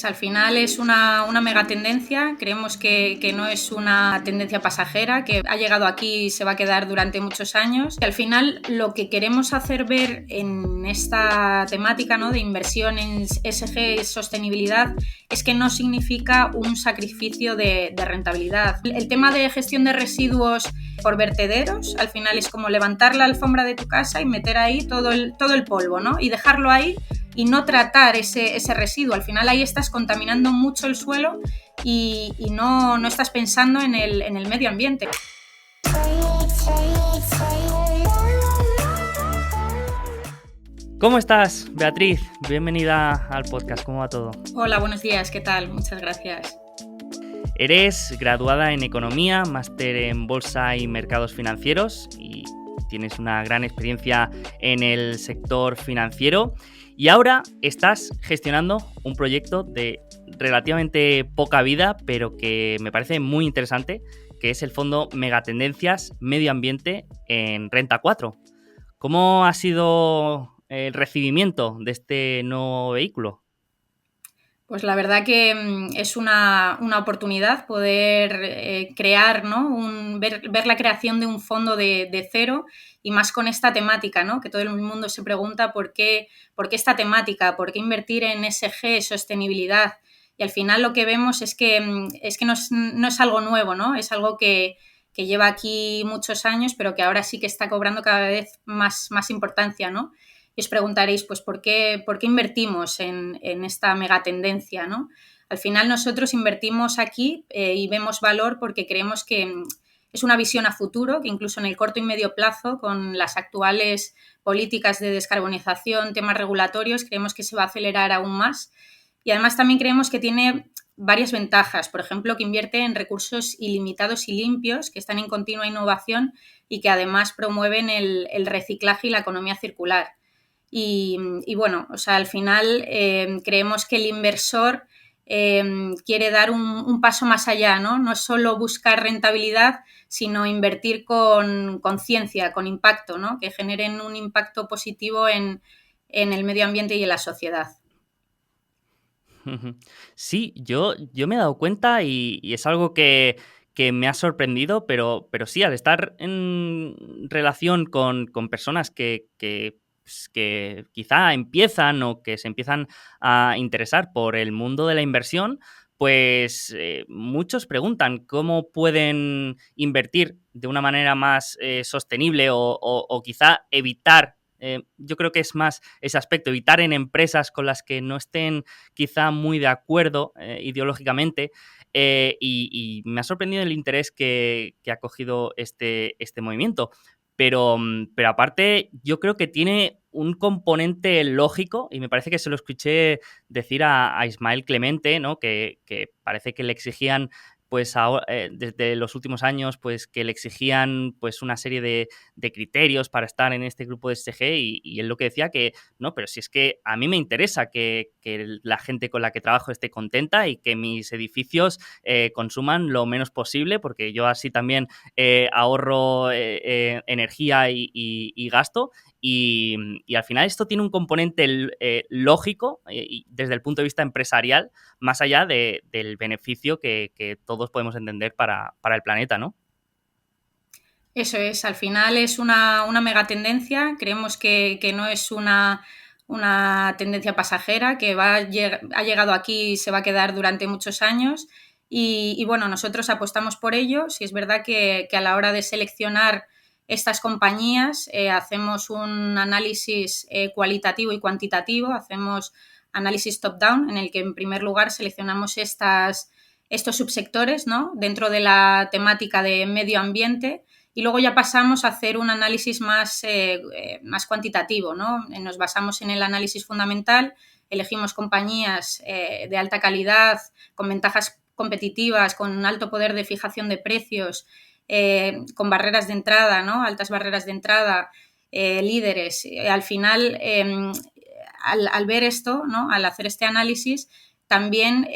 Al final es una mega tendencia, creemos que no es una tendencia pasajera, que ha llegado aquí y se va a quedar durante muchos años. Y al final lo que queremos hacer ver en esta temática, ¿no?, de inversión en ESG y sostenibilidad es que no significa un sacrificio de rentabilidad. El tema de gestión de residuos por vertederos, al final es como levantar la alfombra de tu casa y meter ahí todo el polvo, ¿no?, y dejarlo ahí y no tratar ese residuo. Al final ahí estás contaminando mucho el suelo y no estás pensando en el medio ambiente. ¿Cómo estás, Beatriz? Bienvenida al podcast. ¿Cómo va todo? Hola, buenos días. ¿Qué tal? Muchas gracias. Eres graduada en Economía, máster en Bolsa y Mercados Financieros y tienes una gran experiencia en el sector financiero y ahora estás gestionando un proyecto de relativamente poca vida, pero que me parece muy interesante, que es el fondo Megatendencias Medio Ambiente en Renta 4. ¿Cómo ha sido el recibimiento de este nuevo vehículo? Pues la verdad que es una oportunidad poder crear, ¿no?, ver la creación de un fondo de cero y más con esta temática, ¿no?, que todo el mundo se pregunta por qué esta temática, por qué invertir en ESG, sostenibilidad. Y al final lo que vemos es que no es algo nuevo, ¿no?, es algo que lleva aquí muchos años, pero que ahora sí que está cobrando cada vez más importancia, ¿no? Y os preguntaréis, pues, ¿por qué invertimos en esta megatendencia, ¿no? Al final nosotros invertimos aquí y vemos valor porque creemos que es una visión a futuro, que incluso en el corto y medio plazo, con las actuales políticas de descarbonización, temas regulatorios, creemos que se va a acelerar aún más. Y además también creemos que tiene varias ventajas, por ejemplo, que invierte en recursos ilimitados y limpios, que están en continua innovación y que además promueven el reciclaje y la economía circular. Y bueno, o sea, al final creemos que el inversor quiere dar un paso más allá, ¿no? No es solo buscar rentabilidad, sino invertir con conciencia, con impacto, ¿no?, que generen un impacto positivo en el medio ambiente y en la sociedad. Sí, yo me he dado cuenta y es algo que me ha sorprendido, pero sí, al estar en relación con personas que quizá empiezan o que se empiezan a interesar por el mundo de la inversión, pues muchos preguntan cómo pueden invertir de una manera más sostenible o quizá evitar. Yo creo que es más ese aspecto, evitar en empresas con las que no estén quizá muy de acuerdo ideológicamente, y me ha sorprendido el interés que ha cogido este movimiento. Pero aparte, yo creo que tiene un componente lógico, y me parece que se lo escuché decir a Ismael Clemente, ¿no?, que parece que le exigían, pues desde los últimos años, pues que le exigían pues una serie de criterios para estar en este grupo de SG, y él lo que decía que no, pero si es que a mí me interesa que la gente con la que trabajo esté contenta y que mis edificios consuman lo menos posible, porque yo así también ahorro energía y gasto. Y al final esto tiene un componente lógico y desde el punto de vista empresarial, más allá del beneficio que todos podemos entender para el planeta, ¿no? Eso es, al final es una mega tendencia, creemos que no es una tendencia pasajera, que ha llegado aquí y se va a quedar durante muchos años y bueno, nosotros apostamos por ello. Si es verdad que a la hora de seleccionar estas compañías hacemos un análisis cualitativo y cuantitativo, hacemos análisis top-down en el que en primer lugar seleccionamos estos subsectores, ¿no?, dentro de la temática de medio ambiente. Y luego ya pasamos a hacer un análisis más cuantitativo, ¿no? Nos basamos en el análisis fundamental, elegimos compañías de alta calidad, con ventajas competitivas, con un alto poder de fijación de precios, con barreras de entrada, ¿no?, altas barreras de entrada, líderes. Al final, al ver esto, ¿no?, al hacer este análisis, también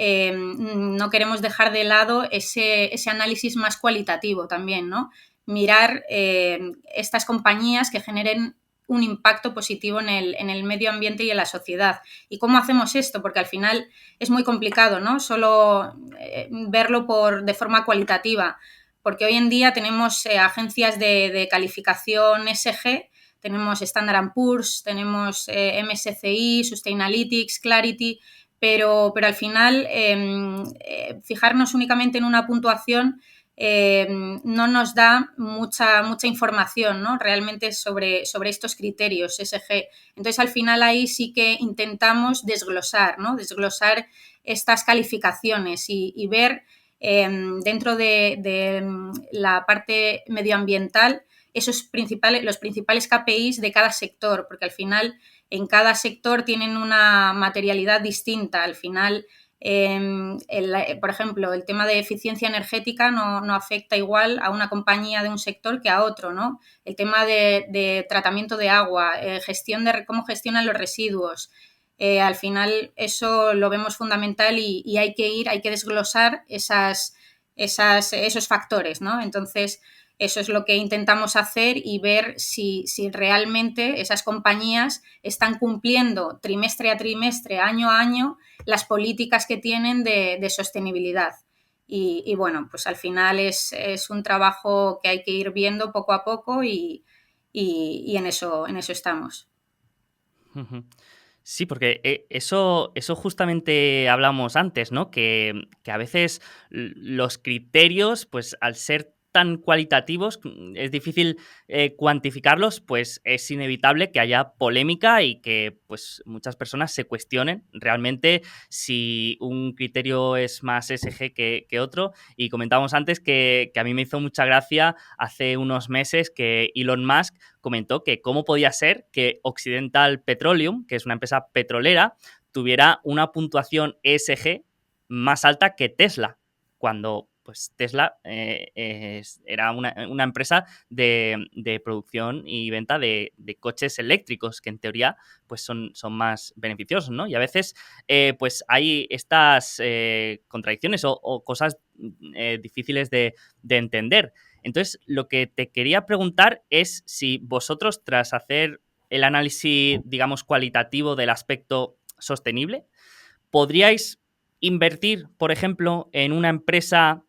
no queremos dejar de lado ese análisis más cualitativo también, ¿no? Mirar estas compañías que generen un impacto positivo en el medio ambiente y en la sociedad. ¿Y cómo hacemos esto? Porque al final es muy complicado, ¿no? Solo verlo de forma cualitativa, porque hoy en día tenemos agencias de calificación SG, tenemos Standard & Poor's, tenemos MSCI, Sustainalytics, Clarity, pero al final fijarnos únicamente en una puntuación no nos da mucha información, ¿no? Realmente sobre estos criterios SG. Entonces, al final ahí sí que intentamos desglosar, ¿no? Desglosar estas calificaciones y ver dentro de la parte medioambiental los principales KPIs de cada sector, porque al final en cada sector tienen una materialidad distinta. Al final, por ejemplo, el tema de eficiencia energética no afecta igual a una compañía de un sector que a otro, ¿no? El tema de tratamiento de agua, cómo gestionan los residuos. Al final eso lo vemos fundamental y hay que desglosar esos factores, ¿no? Entonces, eso es lo que intentamos hacer y ver si realmente esas compañías están cumpliendo trimestre a trimestre, año a año, las políticas que tienen de sostenibilidad. Y bueno, pues al final es un trabajo que hay que ir viendo poco a poco y en eso estamos. Sí, porque eso justamente hablamos antes, ¿no? Que a veces los criterios, pues al ser tan cualitativos, es difícil cuantificarlos, pues es inevitable que haya polémica y que pues muchas personas se cuestionen realmente si un criterio es más SG que otro. Y comentábamos antes que a mí me hizo mucha gracia hace unos meses que Elon Musk comentó que cómo podía ser que Occidental Petroleum, que es una empresa petrolera, tuviera una puntuación ESG más alta que Tesla, cuando pues Tesla era una empresa de producción y venta de coches eléctricos, que en teoría pues son más beneficiosos, ¿no? Y a veces pues hay estas contradicciones o cosas difíciles de entender. Entonces, lo que te quería preguntar es si vosotros, tras hacer el análisis, digamos, cualitativo del aspecto sostenible, podríais invertir, por ejemplo, en una empresa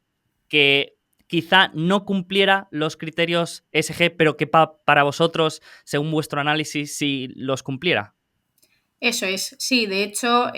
que quizá no cumpliera los criterios SG, pero que para vosotros, según vuestro análisis, sí los cumpliera. Eso es, sí, de hecho,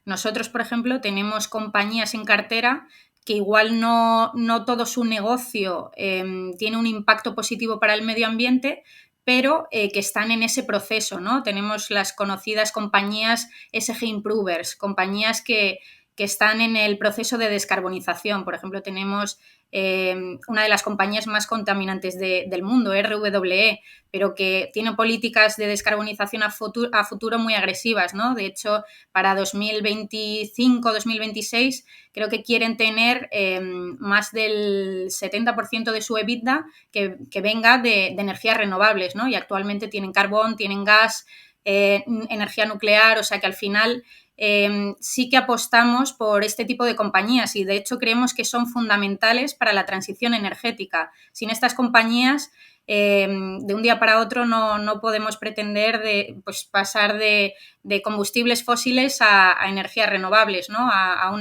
nosotros, por ejemplo, tenemos compañías en cartera que igual no todo su negocio tiene un impacto positivo para el medio ambiente, pero que están en ese proceso, ¿no? Tenemos las conocidas compañías SG Improvers, compañías que están en el proceso de descarbonización. Por ejemplo, tenemos una de las compañías más contaminantes del mundo, RWE, pero que tiene políticas de descarbonización a futuro muy agresivas, ¿no? De hecho, para 2025-2026 creo que quieren tener más del 70% de su EBITDA que venga de energías renovables, ¿no? Y actualmente tienen carbón, tienen gas, energía nuclear, o sea que al final sí que apostamos por este tipo de compañías y de hecho creemos que son fundamentales para la transición energética. Sin estas compañías de un día para otro no podemos pretender pues pasar de combustibles fósiles a energías renovables, ¿no? a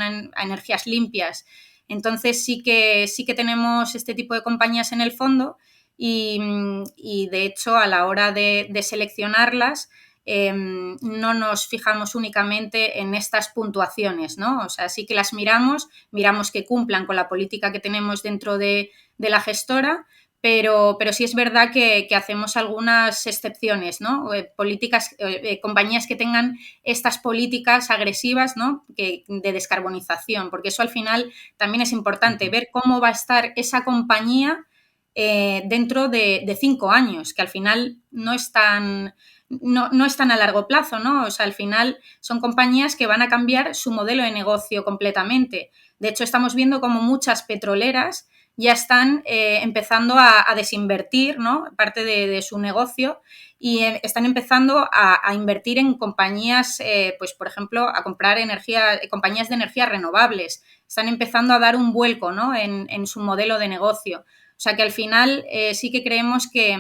energías limpias. Entonces sí que tenemos este tipo de compañías en el fondo y de hecho a la hora de seleccionarlas no nos fijamos únicamente en estas puntuaciones, ¿no? O sea, sí que las miramos que cumplan con la política que tenemos dentro de la gestora, pero sí es verdad que hacemos algunas excepciones, ¿no? Compañías que tengan estas políticas agresivas, ¿no? De descarbonización, porque eso al final también es importante, ver cómo va a estar esa compañía dentro de 5 años, que al final no están a largo plazo, ¿no? O sea, al final son compañías que van a cambiar su modelo de negocio completamente. De hecho, estamos viendo como muchas petroleras ya están empezando a desinvertir, ¿no? Parte de su negocio y están empezando a invertir en compañías, pues por ejemplo, a comprar compañías de energías renovables. Están empezando a dar un vuelco, ¿no? en su modelo de negocio. O sea que al final sí que creemos que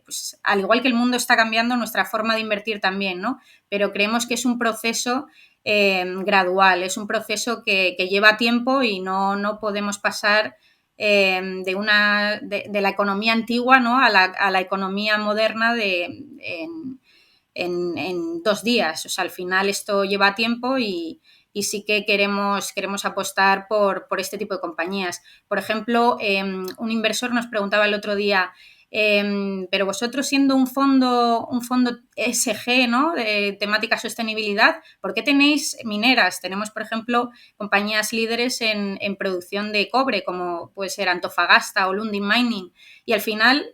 pues, al igual que el mundo está cambiando, nuestra forma de invertir también, ¿no? Pero creemos que es un proceso gradual, es un proceso que lleva tiempo y no podemos pasar de la economía antigua, ¿no? a la economía moderna en 2 días. O sea, al final esto lleva tiempo y sí que queremos apostar por este tipo de compañías. Por ejemplo, un inversor nos preguntaba el otro día, pero vosotros siendo un fondo ESG, ¿no? De temática sostenibilidad, ¿por qué tenéis mineras? Tenemos, por ejemplo, compañías líderes en producción de cobre, como puede ser Antofagasta o Lundin Mining. Y al final,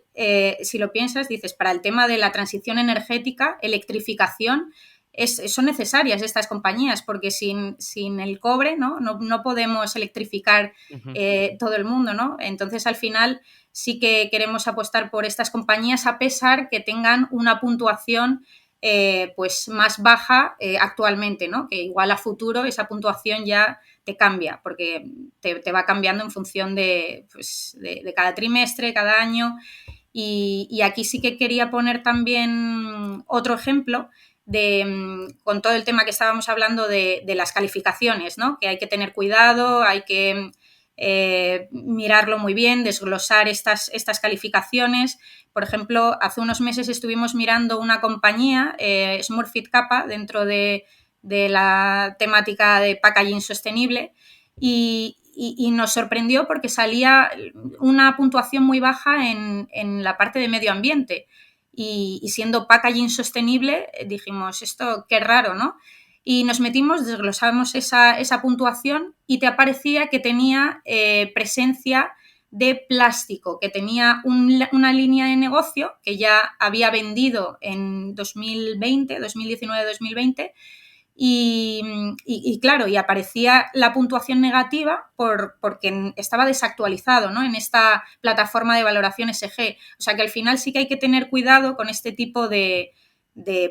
si lo piensas, dices, para el tema de la transición energética, electrificación, son necesarias estas compañías, porque sin el cobre no podemos electrificar todo el mundo, ¿no? Entonces, al final, sí que queremos apostar por estas compañías, a pesar que tengan una puntuación pues más baja actualmente, ¿no? Que igual a futuro esa puntuación ya te cambia, porque te va cambiando en función pues, de cada trimestre, cada año. Y aquí sí que quería poner también otro ejemplo con todo el tema que estábamos hablando de las calificaciones, ¿no? Que hay que tener cuidado, hay que mirarlo muy bien, desglosar estas calificaciones. Por ejemplo, hace unos meses estuvimos mirando una compañía, Smurfit Kappa, dentro de la temática de packaging sostenible, y nos sorprendió porque salía una puntuación muy baja en la parte de medio ambiente. Y siendo packaging sostenible, dijimos, esto qué raro, ¿no? Y nos metimos, desglosamos esa puntuación y te aparecía que tenía presencia de plástico, que tenía una línea de negocio que ya había vendido en 2020, 2019-2020, y claro, y aparecía la puntuación negativa porque estaba desactualizado, ¿no? En esta plataforma de valoración ESG. O sea que al final sí que hay que tener cuidado con este tipo de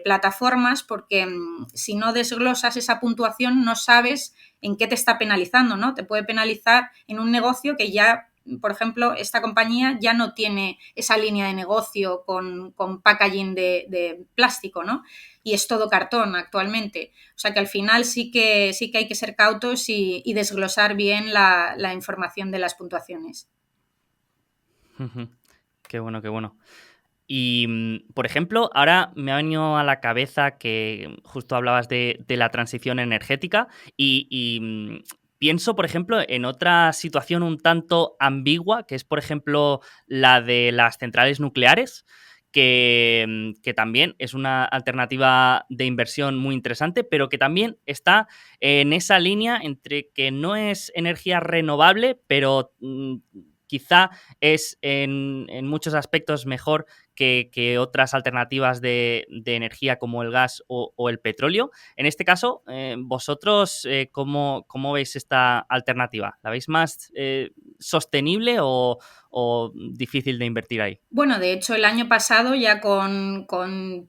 plataformas, porque si no desglosas esa puntuación no sabes en qué te está penalizando, ¿no? Te puede penalizar en un negocio que ya, por ejemplo, esta compañía ya no tiene esa línea de negocio con packaging de plástico, ¿no? Y es todo cartón actualmente. O sea que al final sí que hay que ser cautos y desglosar bien la información de las puntuaciones. Qué bueno, qué bueno. Y, por ejemplo, ahora me ha venido a la cabeza que justo hablabas de la transición energética y pienso, por ejemplo, en otra situación un tanto ambigua, que es, por ejemplo, la de las centrales nucleares, que también es una alternativa de inversión muy interesante, pero que también está en esa línea entre que no es energía renovable, pero quizá es en muchos aspectos mejor que otras alternativas de energía como el gas o el petróleo. En este caso, vosotros, ¿cómo veis esta alternativa? ¿La veis más sostenible o difícil de invertir ahí? Bueno, de hecho, el año pasado, ya con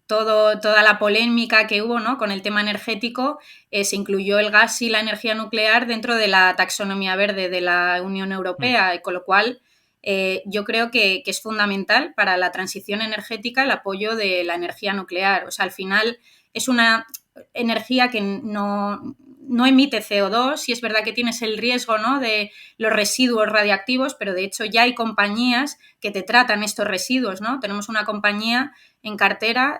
toda la polémica que hubo, ¿no? Con el tema energético, se incluyó el gas y la energía nuclear dentro de la taxonomía verde de la Unión Mm. Europea, y con lo cual yo creo que es fundamental para la transición energética el apoyo de la energía nuclear. O sea, al final es una energía que no emite CO2, y es verdad que tienes el riesgo, ¿no? De los residuos radiactivos, pero de hecho ya hay compañías que te tratan estos residuos, ¿no? Tenemos una compañía en cartera,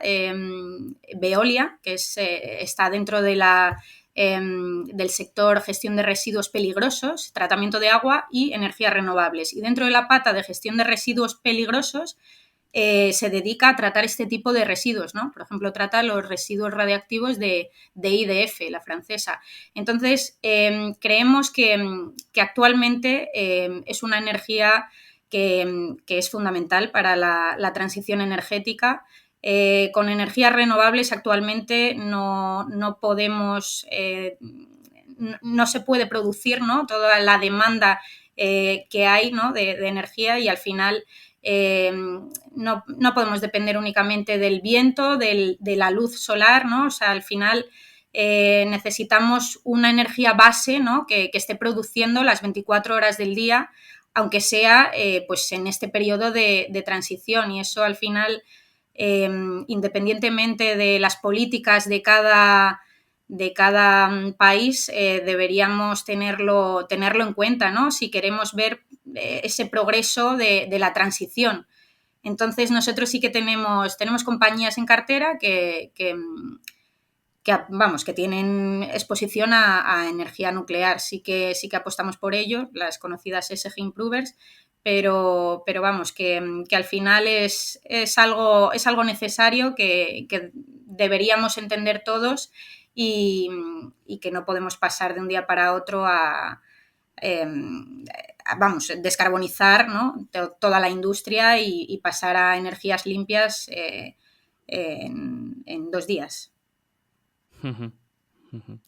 Veolia, que está dentro de del sector gestión de residuos peligrosos, tratamiento de agua y energías renovables. Y dentro de la pata de gestión de residuos peligrosos se dedica a tratar este tipo de residuos, ¿no? Por ejemplo, trata los residuos radiactivos de IDF, la francesa. Entonces, creemos que actualmente es una energía que es fundamental para la transición energética. Con energías renovables actualmente no podemos, no se puede producir, ¿no? Toda la demanda que hay, ¿no? de energía, y al final no podemos depender únicamente del viento, de la luz solar, ¿no? O sea, al final necesitamos una energía base, ¿no? que esté produciendo las 24 horas del día aunque sea pues en este periodo de transición. Y eso al final, independientemente de las políticas de cada país, deberíamos tenerlo en cuenta, ¿no? Si queremos ver ese progreso de la transición. Entonces nosotros sí que tenemos compañías en cartera que tienen exposición a energía nuclear. Sí que apostamos por ello, las conocidas ESG Improvers, pero vamos, que al final es algo necesario que deberíamos entender todos y que no podemos pasar de un día para otro a descarbonizar, ¿no? Toda la industria y pasar a energías limpias en 2 días. Ujú, ujú.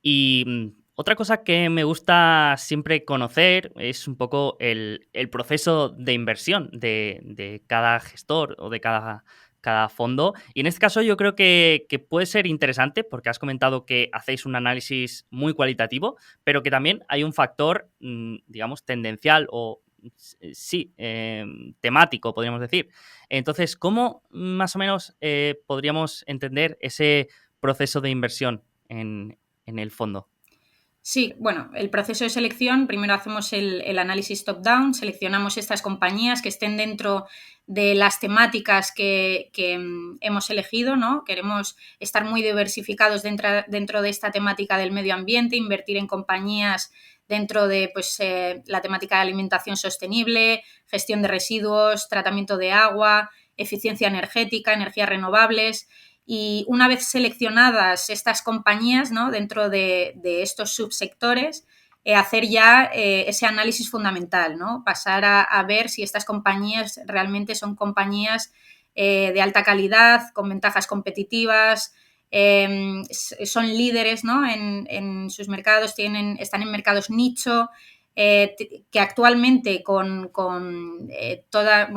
Y otra cosa que me gusta siempre conocer es un poco el proceso de inversión de cada gestor o de cada fondo. Y en este caso yo creo que puede ser interesante porque has comentado que hacéis un análisis muy cualitativo, pero que también hay un factor, digamos, tendencial o sí, temático, podríamos decir. Entonces, ¿cómo más o menos podríamos entender ese proceso de inversión en el fondo? Sí, bueno, el proceso de selección, primero hacemos el análisis top-down, seleccionamos estas compañías que estén dentro de las temáticas que hemos elegido, ¿no? Queremos estar muy diversificados dentro de esta temática del medio ambiente, invertir en compañías dentro de pues, la temática de alimentación sostenible, gestión de residuos, tratamiento de agua, eficiencia energética, energías renovables. Y una vez seleccionadas estas compañías, ¿no? Dentro de estos subsectores, hacer ya ese análisis fundamental, ¿no? Pasar a ver si estas compañías realmente son compañías de alta calidad, con ventajas competitivas, son líderes, ¿no? en sus mercados, están en mercados nicho, que actualmente con toda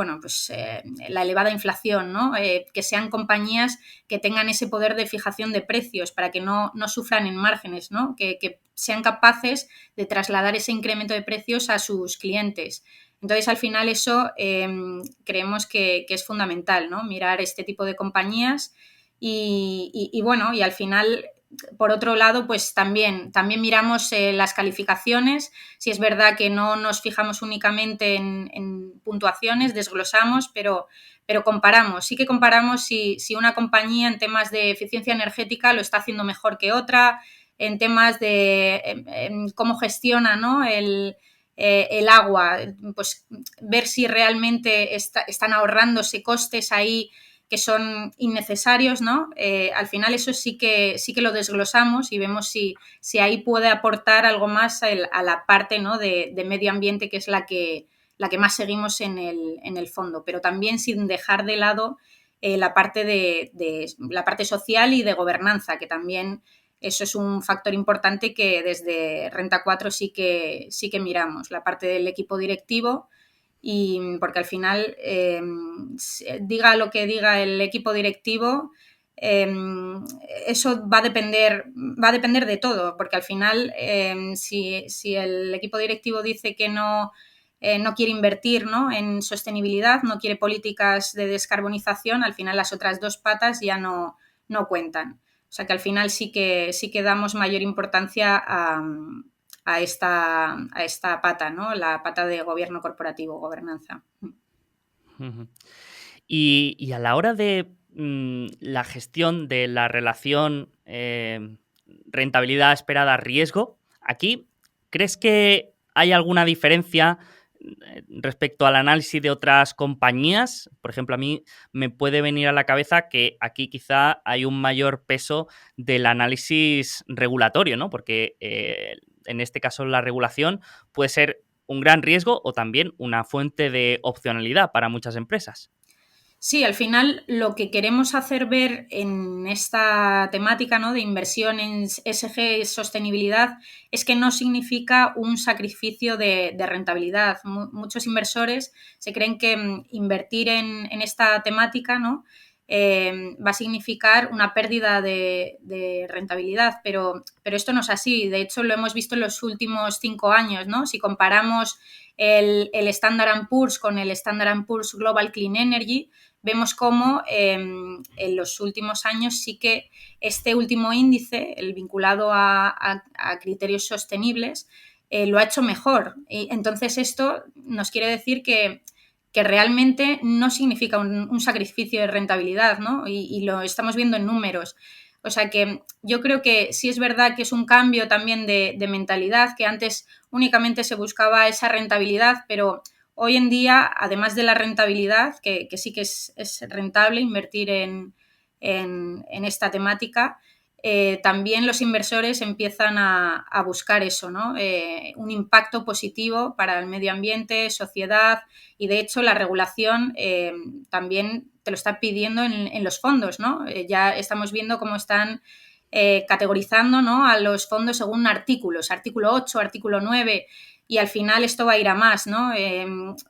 la elevada inflación, ¿no? Que sean compañías que tengan ese poder de fijación de precios para que no sufran en márgenes, ¿no? Que sean capaces de trasladar ese incremento de precios a sus clientes. Entonces, al final eso creemos que es fundamental, ¿no? Mirar este tipo de compañías y al final, por otro lado, pues también miramos las calificaciones. Si es verdad que no nos fijamos únicamente en puntuaciones, desglosamos, pero comparamos. Sí que comparamos si una compañía en temas de eficiencia energética lo está haciendo mejor que otra, en temas de cómo gestiona, ¿no? El agua, pues ver si realmente están ahorrándose costes ahí que son innecesarios, ¿no? Al final eso sí que lo desglosamos y vemos si ahí puede aportar algo más a la parte, ¿no? de medio ambiente, que es la que más seguimos en el fondo, pero también sin dejar de lado la parte la parte social y de gobernanza, que también eso es un factor importante que desde Renta 4 sí que miramos, la parte del equipo directivo. Y porque al final, diga lo que diga el equipo directivo, eso va a depender de todo, porque al final, si el equipo directivo dice que no quiere invertir, ¿no? en sostenibilidad, no quiere políticas de descarbonización, al final las otras dos patas ya no cuentan. O sea que al final sí que damos mayor importancia a esta pata, ¿no? La pata de gobierno corporativo, gobernanza. Ujú. Y a la hora de la gestión de la relación rentabilidad esperada riesgo, aquí, ¿crees que hay alguna diferencia respecto al análisis de otras compañías? Por ejemplo, a mí me puede venir a la cabeza que aquí quizá hay un mayor peso del análisis regulatorio, ¿no? Porque en este caso la regulación puede ser un gran riesgo o también una fuente de opcionalidad para muchas empresas. Sí, al final lo que queremos hacer ver en esta temática, ¿no? de inversión en ESG, sostenibilidad, es que no significa un sacrificio de rentabilidad. Muchos inversores se creen que invertir en esta temática, ¿no? va a significar una pérdida de rentabilidad, pero esto no es así. De hecho, lo hemos visto en los últimos 5 años, ¿no? Si comparamos el Standard & Poor's con el Standard & Poor's Global Clean Energy, vemos cómo en los últimos años sí que este último índice, el vinculado a criterios sostenibles, lo ha hecho mejor. Y entonces esto nos quiere decir que realmente no significa un sacrificio de rentabilidad, ¿no? Y lo estamos viendo en números. O sea que yo creo que sí es verdad que es un cambio también de mentalidad, que antes únicamente se buscaba esa rentabilidad, pero hoy en día, además de la rentabilidad, que sí que es rentable invertir en esta temática, también los inversores empiezan a buscar eso, ¿no? Un impacto positivo para el medio ambiente, sociedad, y de hecho la regulación también te lo está pidiendo en los fondos, ¿no? Ya estamos viendo cómo están categorizando, ¿no?, a los fondos según artículos, artículo 8, artículo 9, y al final esto va a ir a más, ¿no?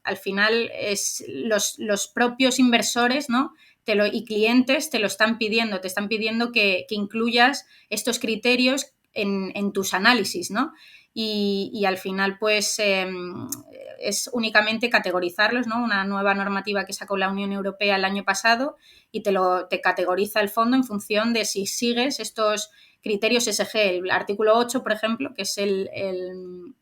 Al final es los propios inversores, ¿no?, y clientes te lo están pidiendo, te están pidiendo que incluyas estos criterios en tus análisis, ¿no? Y al final, pues, es únicamente categorizarlos, ¿no? Una nueva normativa que sacó la Unión Europea el año pasado y te categoriza el fondo en función de si sigues estos criterios ESG. El artículo 8, por ejemplo, que es el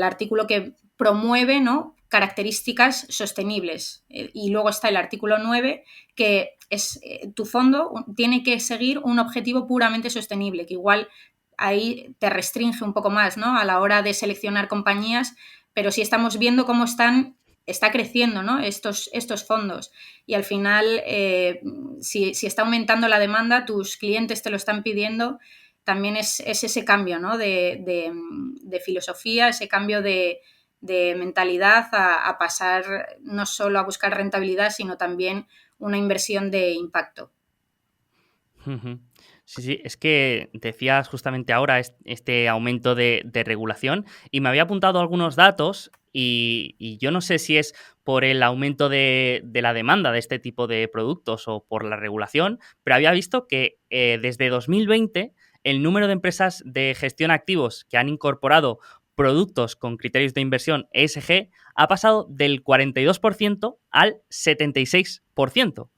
artículo que promueve, ¿no?, características sostenibles. Y luego está el artículo 9, que es tu fondo tiene que seguir un objetivo puramente sostenible, que igual ahí te restringe un poco más, ¿no?, a la hora de seleccionar compañías, pero sí estamos viendo cómo está creciendo, ¿no?, estos fondos. Y al final, si está aumentando la demanda, tus clientes te lo están pidiendo, también es ese cambio, ¿no?, de filosofía, ese cambio de mentalidad a pasar no solo a buscar rentabilidad, sino también una inversión de impacto. Ujú. Sí, sí, es que decías justamente ahora este aumento de regulación y me había apuntado algunos datos y yo no sé si es por el aumento de la demanda de este tipo de productos o por la regulación, pero había visto que desde 2020 el número de empresas de gestión de activos que han incorporado productos con criterios de inversión ESG ha pasado del 42% al 76%.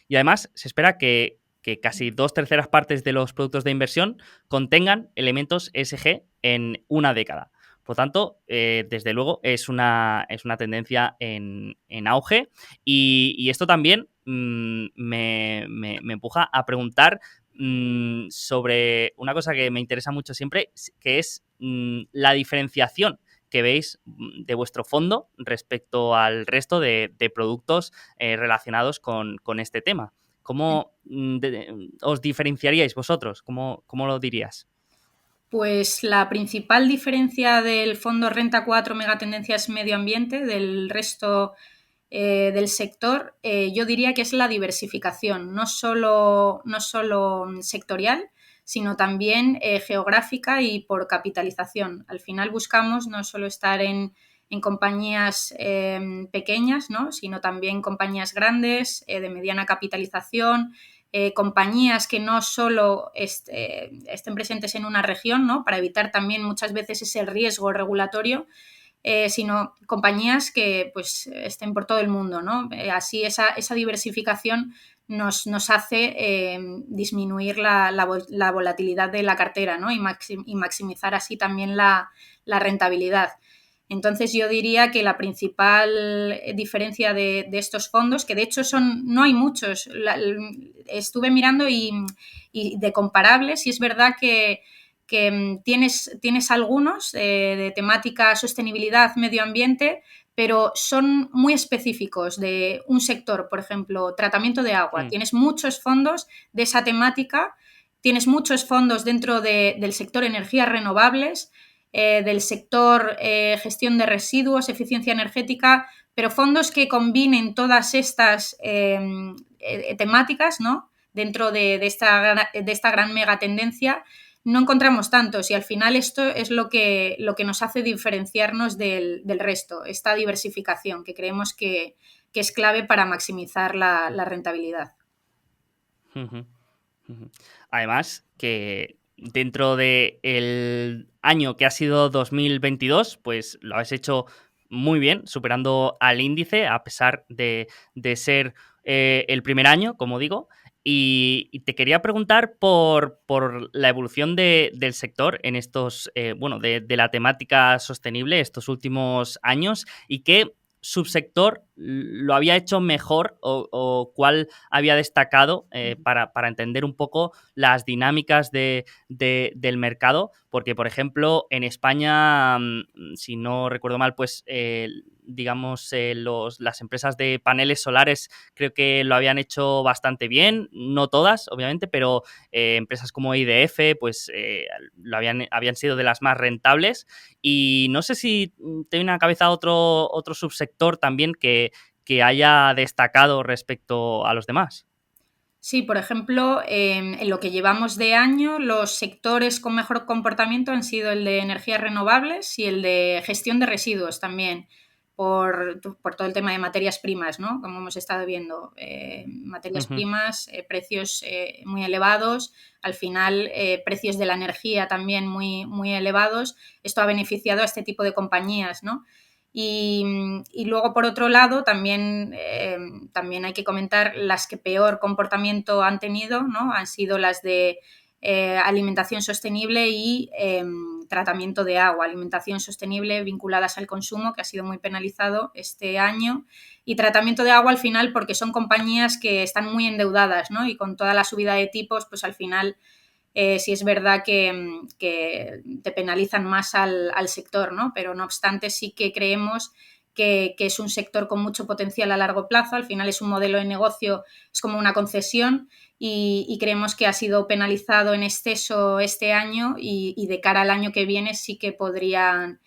Y además se espera que casi 2/3 de los productos de inversión contengan elementos ESG en una década. Por lo tanto, desde luego es una tendencia en auge y esto también me empuja a preguntar sobre una cosa que me interesa mucho siempre, que es la diferenciación que veis de vuestro fondo respecto al resto de productos relacionados con este tema. ¿Cómo os diferenciaríais vosotros? ¿Cómo lo dirías? Pues la principal diferencia del fondo Renta 4 Megatendencias Medio Ambiente del resto del sector, yo diría que es la diversificación, no solo sectorial, sino también geográfica y por capitalización. Al final buscamos no solo estar en compañías pequeñas, ¿no?, sino también compañías grandes, de mediana capitalización, compañías que no solo estén presentes en una región, ¿no?, para evitar también muchas veces ese riesgo regulatorio, sino compañías que pues estén por todo el mundo, ¿no? Así esa diversificación nos hace disminuir la volatilidad de la cartera, ¿no?, y maximizar así también la rentabilidad. Entonces yo diría que la principal diferencia de estos fondos, que de hecho no hay muchos, estuve mirando y de comparables, y es verdad que tienes algunos de temática sostenibilidad, medio ambiente, pero son muy específicos de un sector, por ejemplo, tratamiento de agua. Mm. Tienes muchos fondos de esa temática, tienes muchos fondos dentro del sector energías renovables, del sector gestión de residuos, eficiencia energética, pero fondos que combinen todas estas temáticas, ¿no?, dentro de esta gran megatendencia, no encontramos tantos, y al final esto es lo que nos hace diferenciarnos del resto, esta diversificación que creemos que es clave para maximizar la rentabilidad. Ujú, ujú. Además, que dentro del año que ha sido 2022, pues lo habéis hecho muy bien, superando al índice, a pesar de ser el primer año, como digo. Y te quería preguntar por la evolución del sector en estos, bueno, de la temática sostenible estos últimos años y qué subsector lo había hecho mejor o cuál había destacado para entender un poco las dinámicas del mercado, porque por ejemplo en España, si no recuerdo mal, pues digamos las empresas de paneles solares creo que lo habían hecho bastante bien, no todas obviamente, pero empresas como IDF pues habían sido de las más rentables y no sé si te viene a la cabeza otro subsector también que haya destacado respecto a los demás. Sí, por ejemplo, en lo que llevamos de año, los sectores con mejor comportamiento han sido el de energías renovables y el de gestión de residuos también, por todo el tema de materias primas, ¿no? Como hemos estado viendo, materias Ujú, primas, precios muy elevados, al final precios de la energía también muy, muy elevados. Esto ha beneficiado a este tipo de compañías, ¿no? Y luego, por otro lado, también hay que comentar las que peor comportamiento han tenido, ¿no? Han sido las de alimentación sostenible y tratamiento de agua. Alimentación sostenible vinculadas al consumo, que ha sido muy penalizado este año, y tratamiento de agua al final porque son compañías que están muy endeudadas, ¿no? Y con toda la subida de tipos, pues al final sí es verdad que te penalizan más al sector, ¿no? Pero no obstante sí que creemos que es un sector con mucho potencial a largo plazo, al final es un modelo de negocio, es como una concesión y creemos que ha sido penalizado en exceso este año y de cara al año que viene sí que podrían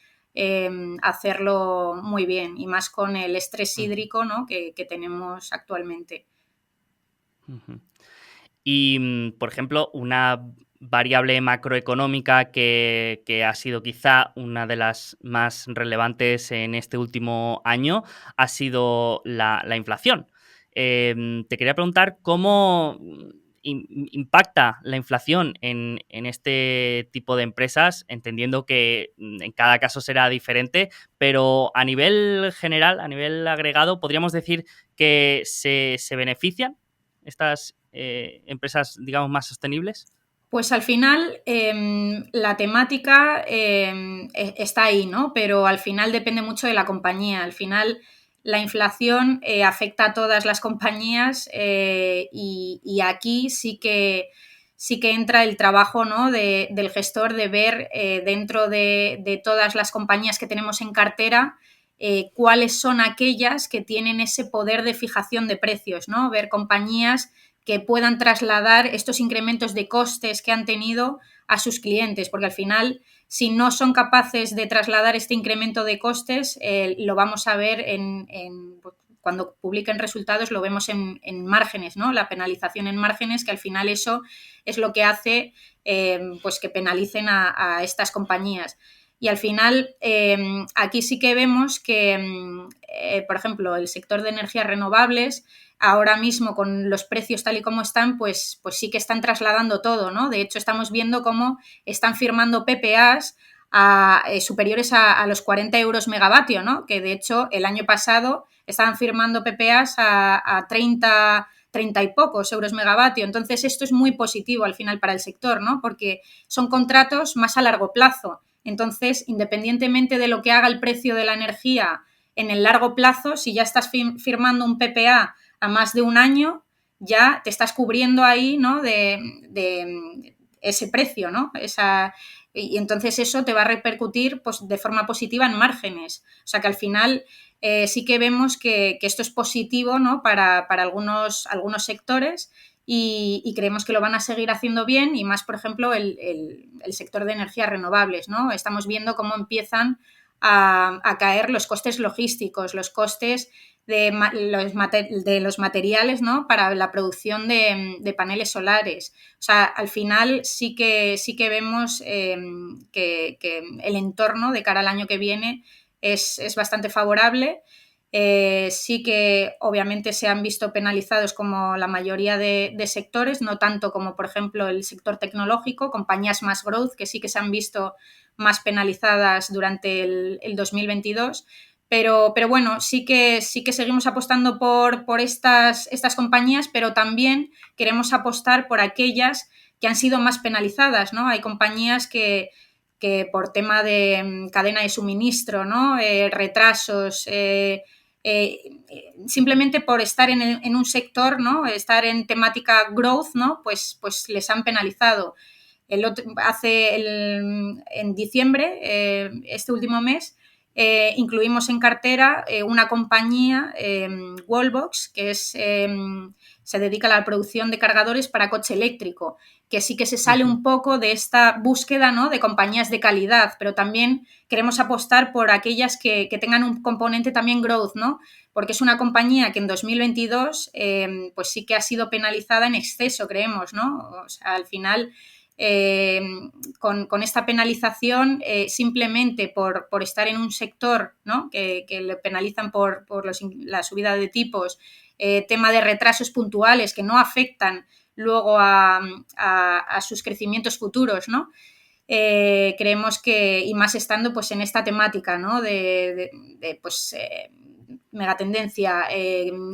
hacerlo muy bien y más con el estrés ujú, hídrico, ¿no? que tenemos actualmente. ujú. Y, por ejemplo, una variable macroeconómica que ha sido quizá una de las más relevantes en este último año ha sido la inflación. Te quería preguntar cómo impacta la inflación en este tipo de empresas, entendiendo que en cada caso será diferente, pero a nivel general, a nivel agregado, podríamos decir que se benefician estas empresas, digamos, más sostenibles? Pues al final la temática está ahí, ¿no? Pero al final depende mucho de la compañía. Al final la inflación afecta a todas las compañías y aquí sí que entra el trabajo, ¿no? Del gestor de ver dentro de todas las compañías que tenemos en cartera cuáles son aquellas que tienen ese poder de fijación de precios, ¿no? Ver compañías que puedan trasladar estos incrementos de costes que han tenido a sus clientes, porque al final, si no son capaces de trasladar este incremento de costes, lo vamos a ver cuando publiquen resultados, lo vemos en márgenes, ¿no? La penalización en márgenes, que al final eso es lo que hace pues que penalicen a estas compañías. Y al final, aquí sí que vemos que, por ejemplo, el sector de energías renovables, ahora mismo con los precios tal y como están, pues sí que están trasladando todo, ¿no? De hecho, estamos viendo cómo están firmando PPAs superiores a los 40 euros megavatio, ¿no? Que de hecho el año pasado estaban firmando PPAs a 30 y pocos euros megavatio. Entonces, esto es muy positivo al final para el sector, ¿no? Porque son contratos más a largo plazo. Entonces, independientemente de lo que haga el precio de la energía en el largo plazo, si ya estás firmando un PPA a más de un año, ya te estás cubriendo ahí, ¿no? De ese precio, ¿no? Y entonces eso te va a repercutir pues, de forma positiva en márgenes. O sea que al final sí que vemos que esto es positivo, ¿no? Para algunos sectores y creemos que lo van a seguir haciendo bien y más, por ejemplo, el sector de energías renovables, ¿no? Estamos viendo cómo empiezan a caer los costes logísticos, los costes de los materiales, ¿no? Para la producción de paneles solares. O sea, al final sí que vemos que el entorno de cara al año que viene es bastante favorable. Sí que obviamente se han visto penalizados como la mayoría de sectores, no tanto como por ejemplo el sector tecnológico, compañías más growth que sí que se han visto más penalizadas durante el 2022. Pero bueno, sí que seguimos apostando por estas compañías, pero también queremos apostar por aquellas que han sido más penalizadas, ¿no? Hay compañías que por tema de cadena de suministro, ¿no? Retrasos, simplemente por estar en un sector, ¿no? Estar en temática growth, ¿no? Pues les han penalizado. En diciembre, este último mes, incluimos en cartera una compañía, Wallbox, que se dedica a la producción de cargadores para coche eléctrico, que sí que se sale un poco de esta búsqueda, ¿no? De compañías de calidad, pero también queremos apostar por aquellas que tengan un componente también growth, ¿no? Porque es una compañía que en 2022 pues sí que ha sido penalizada en exceso, creemos, ¿no? O sea, al final con esta penalización simplemente por estar en un sector, ¿no? que le penalizan por la subida de tipos, tema de retrasos puntuales que no afectan luego a sus crecimientos futuros, ¿no? Creemos que, y más estando pues en esta temática, ¿no? Pues, megatendencia,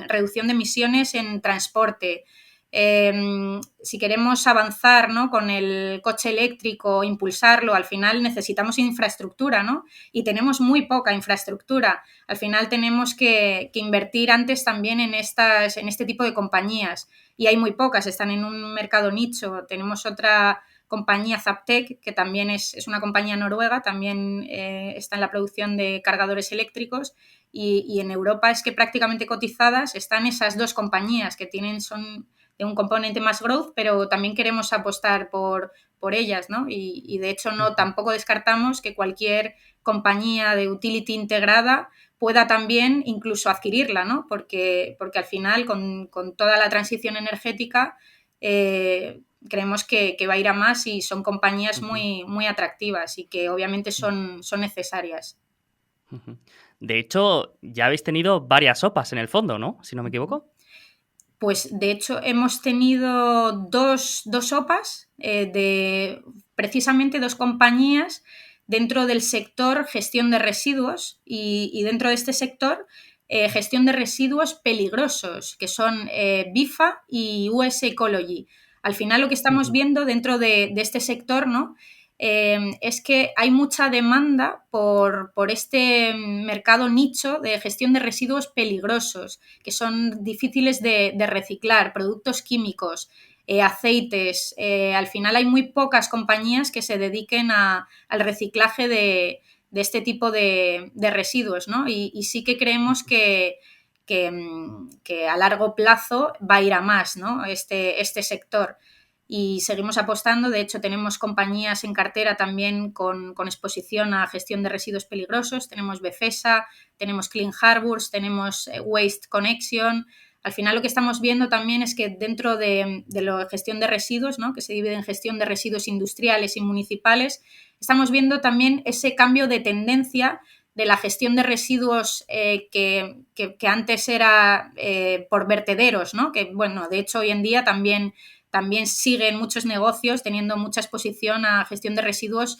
reducción de emisiones en transporte. Si queremos avanzar, ¿no? Con el coche eléctrico, impulsarlo, al final necesitamos infraestructura, ¿no? Y tenemos muy poca infraestructura. Al final tenemos que invertir antes también en este tipo de compañías. Y hay muy pocas, están en un mercado nicho. Tenemos otra compañía, Zaptec, que también es una compañía noruega, también está en la producción de cargadores eléctricos. Y en Europa es que prácticamente cotizadas están esas dos compañías que son de un componente más growth, pero también queremos apostar por ellas, ¿no? Y de hecho tampoco descartamos que cualquier compañía de utility integrada pueda también incluso adquirirla, ¿no? Porque al final con toda la transición energética creemos que va a ir a más y son compañías muy, muy atractivas y que obviamente son necesarias. De hecho, ya habéis tenido varias OPAs en el fondo, ¿no? Si no me equivoco. Pues de hecho hemos tenido dos OPAs de precisamente dos compañías dentro del sector gestión de residuos y dentro de este sector gestión de residuos peligrosos, que son BIFA y US Ecology. Al final lo que estamos viendo dentro de este sector, ¿no? Es que hay mucha demanda por este mercado nicho de gestión de residuos peligrosos, que son difíciles de reciclar, productos químicos, aceites. Al final hay muy pocas compañías que se dediquen al reciclaje de este tipo de residuos, ¿no? Y sí que creemos que a largo plazo va a ir a más, ¿no? Este sector. Y seguimos apostando. De hecho, tenemos compañías en cartera también con exposición a gestión de residuos peligrosos. Tenemos Befesa, tenemos Clean Harbors, tenemos Waste Connection. Al final lo que estamos viendo también es que dentro de la gestión de residuos, ¿no? Que se divide en gestión de residuos industriales y municipales, estamos viendo también ese cambio de tendencia de la gestión de residuos que antes era por vertederos, ¿no? Que, bueno, de hecho hoy en día también siguen muchos negocios teniendo mucha exposición a gestión de residuos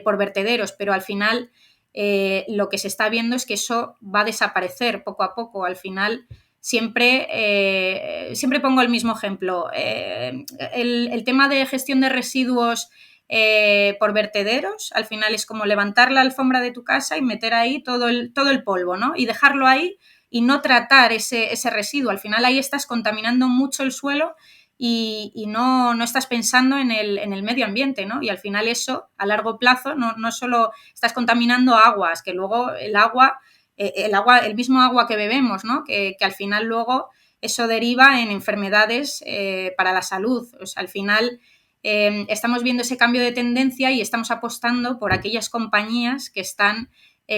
por vertederos, pero al final lo que se está viendo es que eso va a desaparecer poco a poco. Al final siempre pongo el mismo ejemplo. El tema de gestión de residuos por vertederos, al final es como levantar la alfombra de tu casa y meter ahí todo el polvo, ¿no? Y dejarlo ahí y no tratar ese residuo. Al final ahí estás contaminando mucho el suelo y no estás pensando en el medio ambiente, ¿no? Y al final eso, a largo plazo, no solo estás contaminando aguas, que luego el mismo agua que bebemos, ¿no? Que al final luego eso deriva en enfermedades para la salud. O sea, al final estamos viendo ese cambio de tendencia y estamos apostando por aquellas compañías que están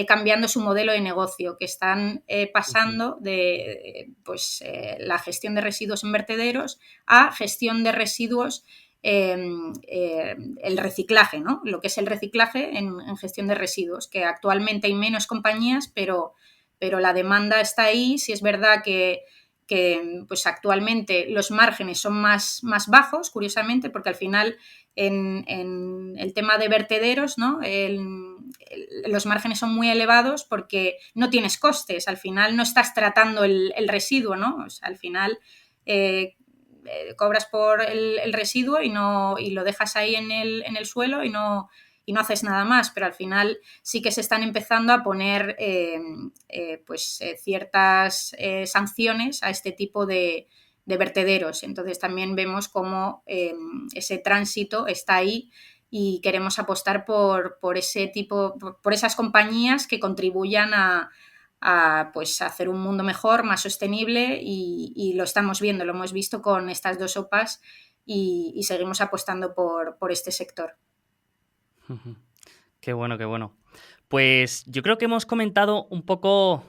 cambiando su modelo de negocio, que están pasando de la gestión de residuos en vertederos a gestión de residuos, el reciclaje, ¿no? Lo que es el reciclaje en gestión de residuos, que actualmente hay menos compañías, pero pero la demanda está ahí. Si es verdad que pues actualmente los márgenes son más bajos, curiosamente, porque al final en el tema de vertederos, ¿no? Los márgenes son muy elevados porque no tienes costes, al final no estás tratando el residuo, ¿no? O sea, al final cobras por el residuo y lo dejas ahí en el suelo y no haces nada más, pero al final sí que se están empezando a poner ciertas sanciones a este tipo de vertederos. Entonces también vemos cómo ese tránsito está ahí y queremos apostar por ese tipo, por esas compañías que contribuyan pues, a hacer un mundo mejor, más sostenible y lo estamos viendo, lo hemos visto con estas dos OPAs y seguimos apostando por este sector. Qué bueno, qué bueno. Pues yo creo que hemos comentado un poco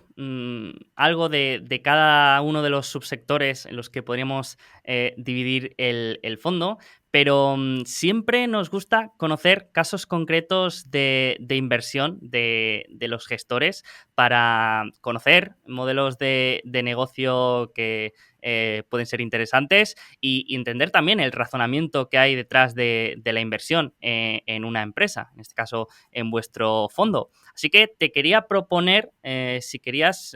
algo de cada uno de los subsectores en los que podríamos dividir el fondo, pero siempre nos gusta conocer casos concretos de inversión de los gestores para conocer modelos de negocio que pueden ser interesantes y entender también el razonamiento que hay detrás de la inversión en una empresa, en este caso en vuestro fondo. Así que te quería proponer, si querías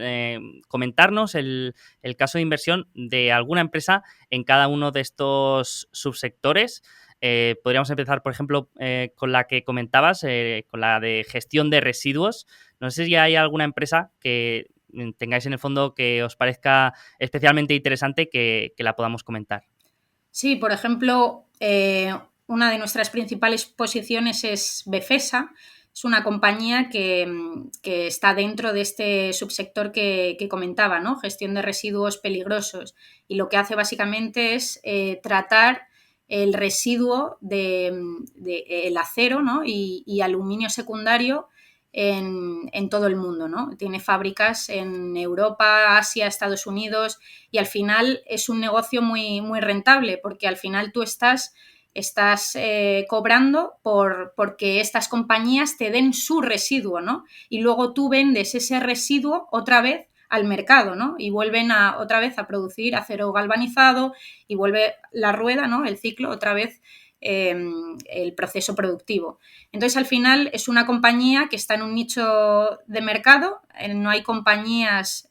comentarnos el caso de inversión de alguna empresa en cada uno de estos subsectores. Podríamos empezar, por ejemplo, con la que comentabas, con la de gestión de residuos. No sé si hay alguna empresa que tengáis en el fondo que os parezca especialmente interesante que la podamos comentar. Sí, por ejemplo, una de nuestras principales posiciones es Befesa. Es una compañía que está dentro de este subsector que comentaba, ¿no? Gestión de residuos peligrosos. Y lo que hace básicamente es tratar el residuo el acero, ¿no? y aluminio secundario en todo el mundo, ¿no? Tiene fábricas en Europa, Asia, Estados Unidos y al final es un negocio muy, muy rentable porque al final tú estás cobrando porque estas compañías te den su residuo, ¿no? Y luego tú vendes ese residuo otra vez al mercado, ¿no? Y vuelven otra vez a producir acero galvanizado y vuelve la rueda, ¿no? El ciclo otra vez el proceso productivo. Entonces, al final, es una compañía que está en un nicho de mercado, no hay compañías,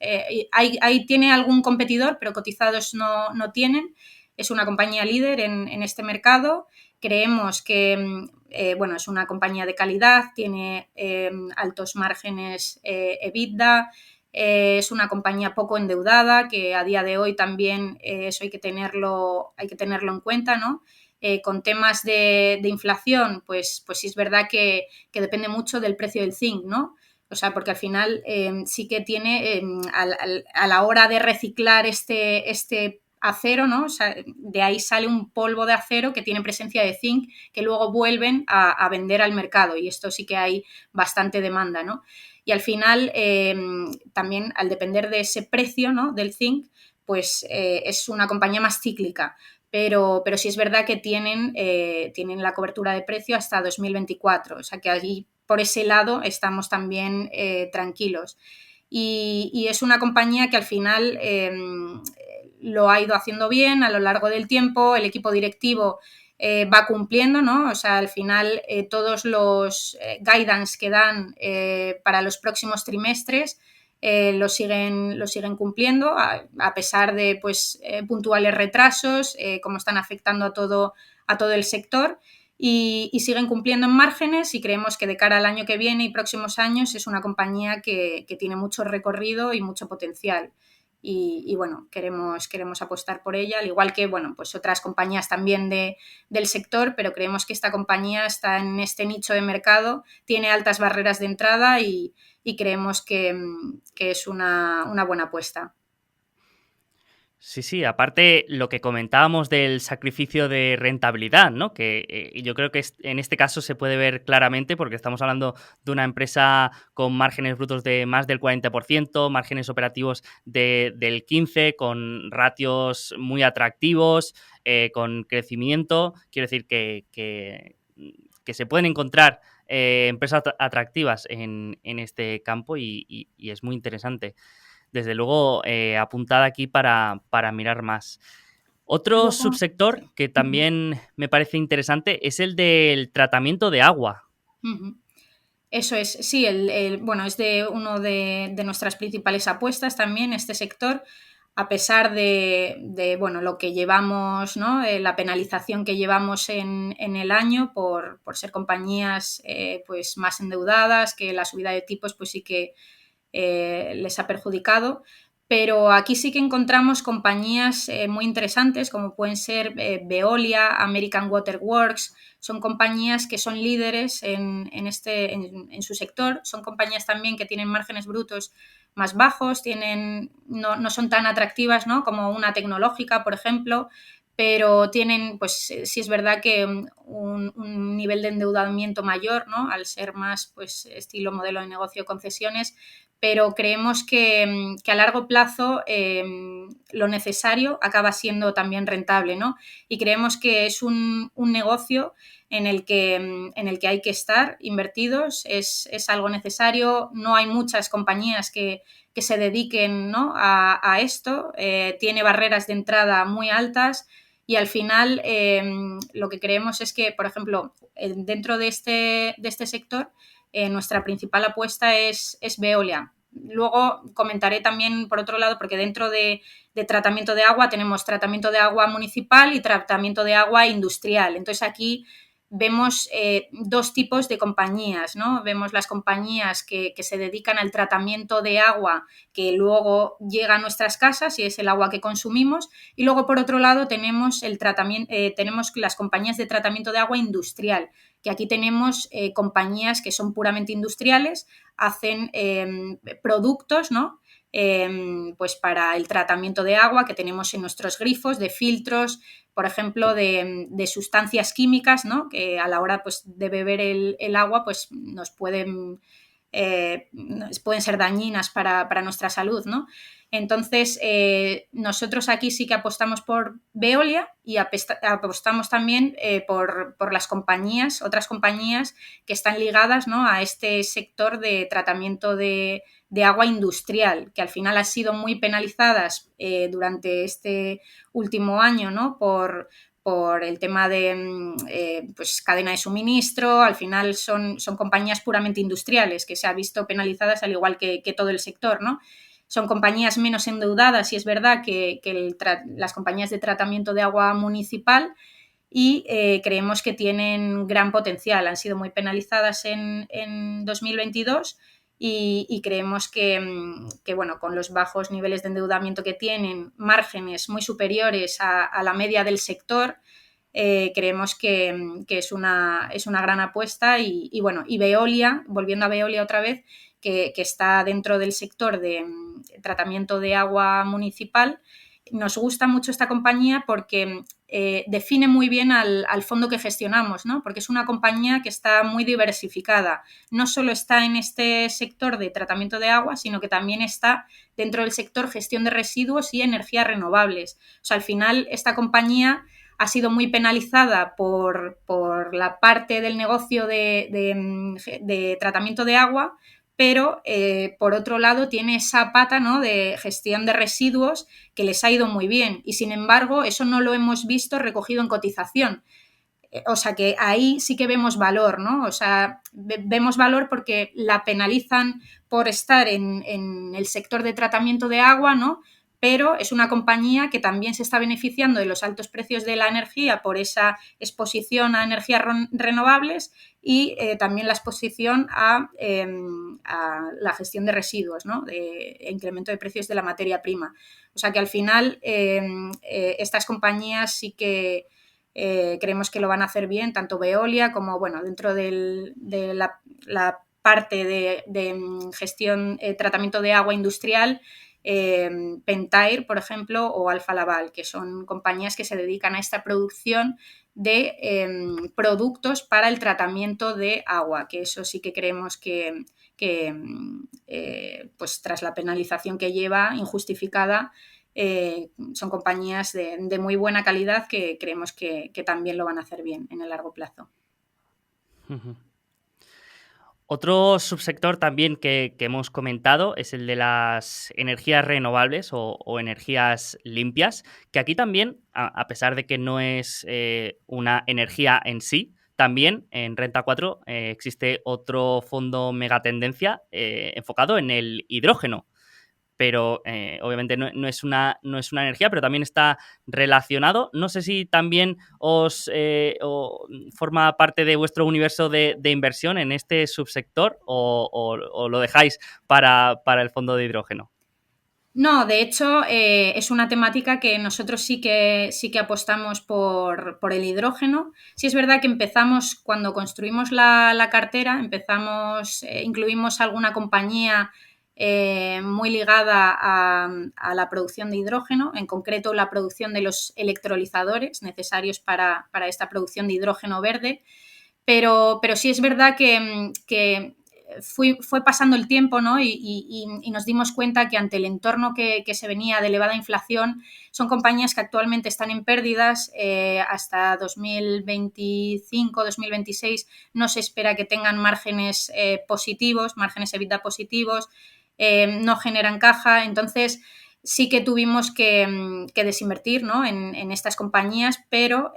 tiene algún competidor, pero cotizados no tienen. Es una compañía líder en este mercado. Creemos que es una compañía de calidad, tiene altos márgenes EBITDA, es una compañía poco endeudada, que a día de hoy también eso hay que tenerlo en cuenta, ¿no? Con temas de inflación, pues sí es verdad que depende mucho del precio del zinc, ¿no? O sea, porque al final sí que tiene, a la hora de reciclar este acero, ¿no? O sea, de ahí sale un polvo de acero que tiene presencia de zinc que luego vuelven a vender al mercado y esto sí que hay bastante demanda, ¿no? Y al final, también al depender de ese precio, ¿no? del zinc, pues es una compañía más cíclica. Pero sí es verdad que tienen la cobertura de precio hasta 2024, o sea que allí por ese lado estamos también tranquilos. Y es una compañía que al final lo ha ido haciendo bien a lo largo del tiempo, el equipo directivo va cumpliendo, ¿no? O sea, al final todos los guidance que dan para los próximos trimestres lo siguen cumpliendo a pesar de pues, puntuales retrasos, como están afectando a todo el sector y siguen cumpliendo en márgenes y creemos que de cara al año que viene y próximos años es una compañía que tiene mucho recorrido y mucho potencial. Y bueno, queremos apostar por ella, al igual que bueno, pues otras compañías también del sector, pero creemos que esta compañía está en este nicho de mercado, tiene altas barreras de entrada y creemos que es una buena apuesta. Sí, sí, aparte lo que comentábamos del sacrificio de rentabilidad, ¿no? Que yo creo que en este caso se puede ver claramente porque estamos hablando de una empresa con márgenes brutos de más del 40%, márgenes operativos del 15%, con ratios muy atractivos, con crecimiento. Quiero decir que se pueden encontrar empresas atractivas en este campo y es muy interesante. Desde luego, apuntada aquí para mirar más. Otro Luego, subsector sí. que también me parece interesante es el del tratamiento de agua. Ujú. Eso es, sí, bueno, es de uno de nuestras principales apuestas también, este sector, a pesar bueno, lo que llevamos, ¿no? La penalización que llevamos en el año por ser compañías pues más endeudadas, que la subida de tipos pues sí que les ha perjudicado. Pero aquí sí que encontramos compañías muy interesantes, como pueden ser Veolia, American Water Works. Son compañías que son líderes en su sector. Son compañías también que tienen márgenes brutos más bajos, no son tan atractivas, ¿no?, como una tecnológica, por ejemplo, pero tienen, pues sí es verdad que un nivel de endeudamiento mayor, ¿no?, al ser más pues estilo modelo de negocio de concesiones, pero creemos que a largo plazo lo necesario acaba siendo también rentable, ¿no? Y creemos que es un negocio en el que hay que estar invertidos, es algo necesario, no hay muchas compañías que se dediquen, ¿no?, a esto, tiene barreras de entrada muy altas y al final lo que creemos es que, por ejemplo, dentro de este sector, nuestra principal apuesta es Veolia. Luego comentaré también, por otro lado, porque dentro de tratamiento de agua tenemos tratamiento de agua municipal y tratamiento de agua industrial. Entonces aquí vemos dos tipos de compañías, ¿no? Vemos las compañías que se dedican al tratamiento de agua que luego llega a nuestras casas y es el agua que consumimos, y luego por otro lado tenemos tenemos las compañías de tratamiento de agua industrial, que aquí tenemos compañías que son puramente industriales, hacen productos, ¿no?, pues para el tratamiento de agua que tenemos en nuestros grifos, de filtros, por ejemplo, de sustancias químicas, ¿no?, que a la hora pues, de beber el agua pues, nos pueden ser dañinas para nuestra salud, ¿no? Entonces, nosotros aquí sí que apostamos por Veolia y apostamos también por las compañías, otras compañías que están ligadas, ¿no?, a este sector de tratamiento de agua industrial, que al final han sido muy penalizadas durante este último año, ¿no?, por el tema de pues, cadena de suministro. Al final son compañías puramente industriales que se han visto penalizadas al igual que todo el sector, ¿no? Son compañías menos endeudadas y es verdad que las compañías de tratamiento de agua municipal, y creemos que tienen gran potencial. Han sido muy penalizadas en 2022 y creemos bueno, con los bajos niveles de endeudamiento que tienen, márgenes muy superiores a la media del sector, creemos que es una gran apuesta y bueno, y Veolia, volviendo a Veolia otra vez, que está dentro del sector de tratamiento de agua municipal. Nos gusta mucho esta compañía porque define muy bien al fondo que gestionamos, ¿no? Porque es una compañía que está muy diversificada. No solo está en este sector de tratamiento de agua, sino que también está dentro del sector gestión de residuos y energías renovables. O sea, al final esta compañía ha sido muy penalizada por la parte del negocio de tratamiento de agua, pero por otro lado tiene esa pata, ¿no?, de gestión de residuos que les ha ido muy bien y sin embargo eso no lo hemos visto recogido en cotización. O sea que ahí sí que vemos valor, ¿no? O sea, vemos valor porque la penalizan por estar en el sector de tratamiento de agua, ¿no? Pero es una compañía que también se está beneficiando de los altos precios de la energía por esa exposición a energías renovables y también la exposición a la gestión de residuos, ¿no?, de incremento de precios de la materia prima. O sea que al final estas compañías sí que creemos que lo van a hacer bien, tanto Veolia como, bueno, dentro de la parte de gestión, tratamiento de agua industrial, Pentair, por ejemplo, o Alfa Laval, que son compañías que se dedican a esta producción de productos para el tratamiento de agua, que eso sí que creemos que pues tras la penalización que lleva injustificada, son compañías de muy buena calidad que creemos que también lo van a hacer bien en el largo plazo. Otro subsector también que hemos comentado es el de las energías renovables o energías limpias, que aquí también, a pesar de que no es una energía en sí, también en Renta 4 existe otro fondo megatendencia enfocado en el hidrógeno, pero obviamente no es una energía, pero también está relacionado. No sé si también o forma parte de vuestro universo de inversión en este subsector o lo dejáis para el fondo de hidrógeno. No, de hecho, es una temática que nosotros sí que apostamos por el hidrógeno. Sí es verdad que empezamos, cuando construimos la cartera, incluimos alguna compañía muy ligada a la producción de hidrógeno, en concreto la producción de los electrolizadores necesarios para esta producción de hidrógeno verde, pero sí es verdad que fue pasando el tiempo, ¿no? Y nos dimos cuenta que ante el entorno que se venía de elevada inflación, son compañías que actualmente están en pérdidas. Hasta 2025, 2026 no se espera que tengan márgenes positivos, márgenes EBITDA positivos, no generan caja. Entonces sí que tuvimos que desinvertir, ¿no? en estas compañías, pero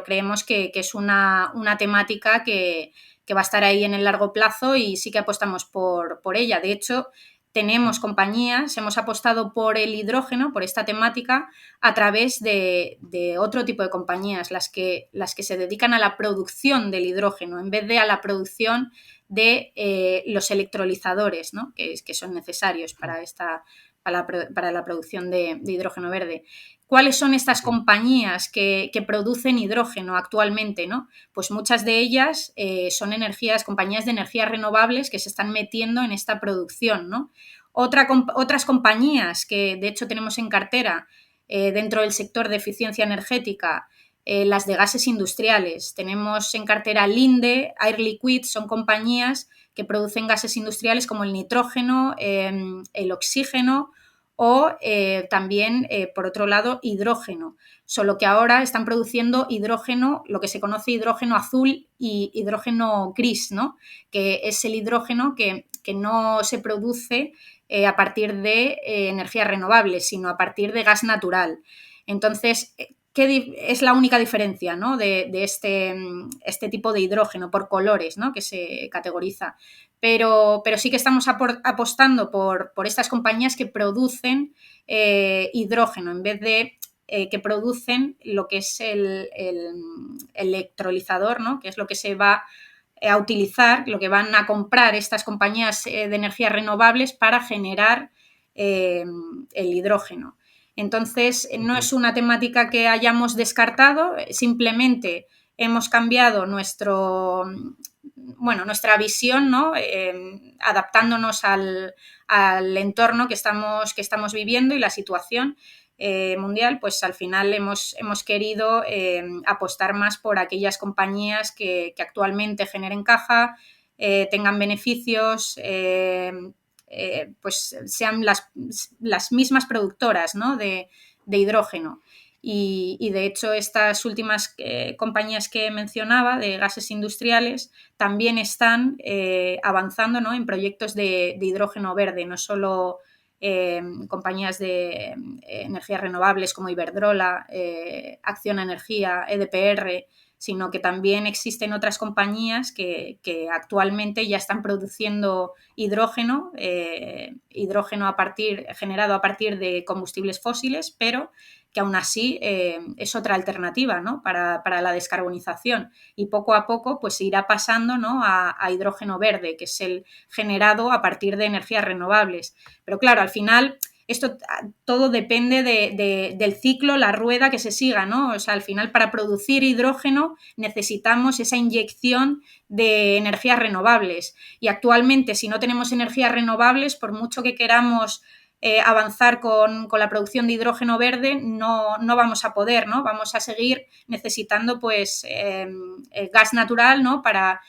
creemos que es una temática que va a estar ahí en el largo plazo y sí que apostamos por ella. De hecho, tenemos compañías, hemos apostado por el hidrógeno, por esta temática, a través de otro tipo de compañías, las que se dedican a la producción del hidrógeno, en vez de a la producción de los electrolizadores, ¿no? que son necesarios para la producción de hidrógeno verde. ¿Cuáles son estas compañías que producen hidrógeno actualmente, ¿no? Pues muchas de ellas son compañías de energías renovables que se están metiendo en esta producción, ¿no? Otras compañías que de hecho tenemos en cartera dentro del sector de eficiencia energética, las de gases industriales. Tenemos en cartera Linde, Air Liquide, son compañías que producen gases industriales como el nitrógeno, el oxígeno o también, por otro lado, hidrógeno. Solo que ahora están produciendo hidrógeno, lo que se conoce hidrógeno azul y hidrógeno gris, ¿no? Que es el hidrógeno que no se produce a partir de energías renovables, sino a partir de gas natural. Entonces, es la única diferencia, ¿no? de este tipo de hidrógeno por colores, ¿no? Que se categoriza. Pero sí que estamos apostando por estas compañías que producen hidrógeno en vez de que producen lo que es el electrolizador, ¿no? Que es lo que se va a utilizar, lo que van a comprar estas compañías de energías renovables para generar el hidrógeno. Entonces, no es una temática que hayamos descartado, simplemente hemos cambiado nuestra visión, ¿no? Adaptándonos al entorno que estamos viviendo y la situación mundial, pues al final hemos querido apostar más por aquellas compañías que actualmente generen caja, tengan beneficios, pues sean las mismas productoras, ¿no? de hidrógeno. Y de hecho estas últimas compañías que mencionaba de gases industriales también están avanzando, ¿no? en proyectos de hidrógeno verde, no solo compañías de energías renovables como Iberdrola, Acciona Energía, EDPR, sino que también existen otras compañías que actualmente ya están produciendo hidrógeno, generado a partir de combustibles fósiles, pero que aún así es otra alternativa, ¿no? para la descarbonización. Y poco a poco pues se irá pasando, ¿no? a hidrógeno verde, que es el generado a partir de energías renovables. Pero claro, al final esto todo depende del ciclo, la rueda que se siga, ¿no? O sea, al final para producir hidrógeno necesitamos esa inyección de energías renovables. Y actualmente, si no tenemos energías renovables, por mucho que queramos avanzar con la producción de hidrógeno verde, no vamos a poder, ¿no? Vamos a seguir necesitando pues gas natural, ¿no? para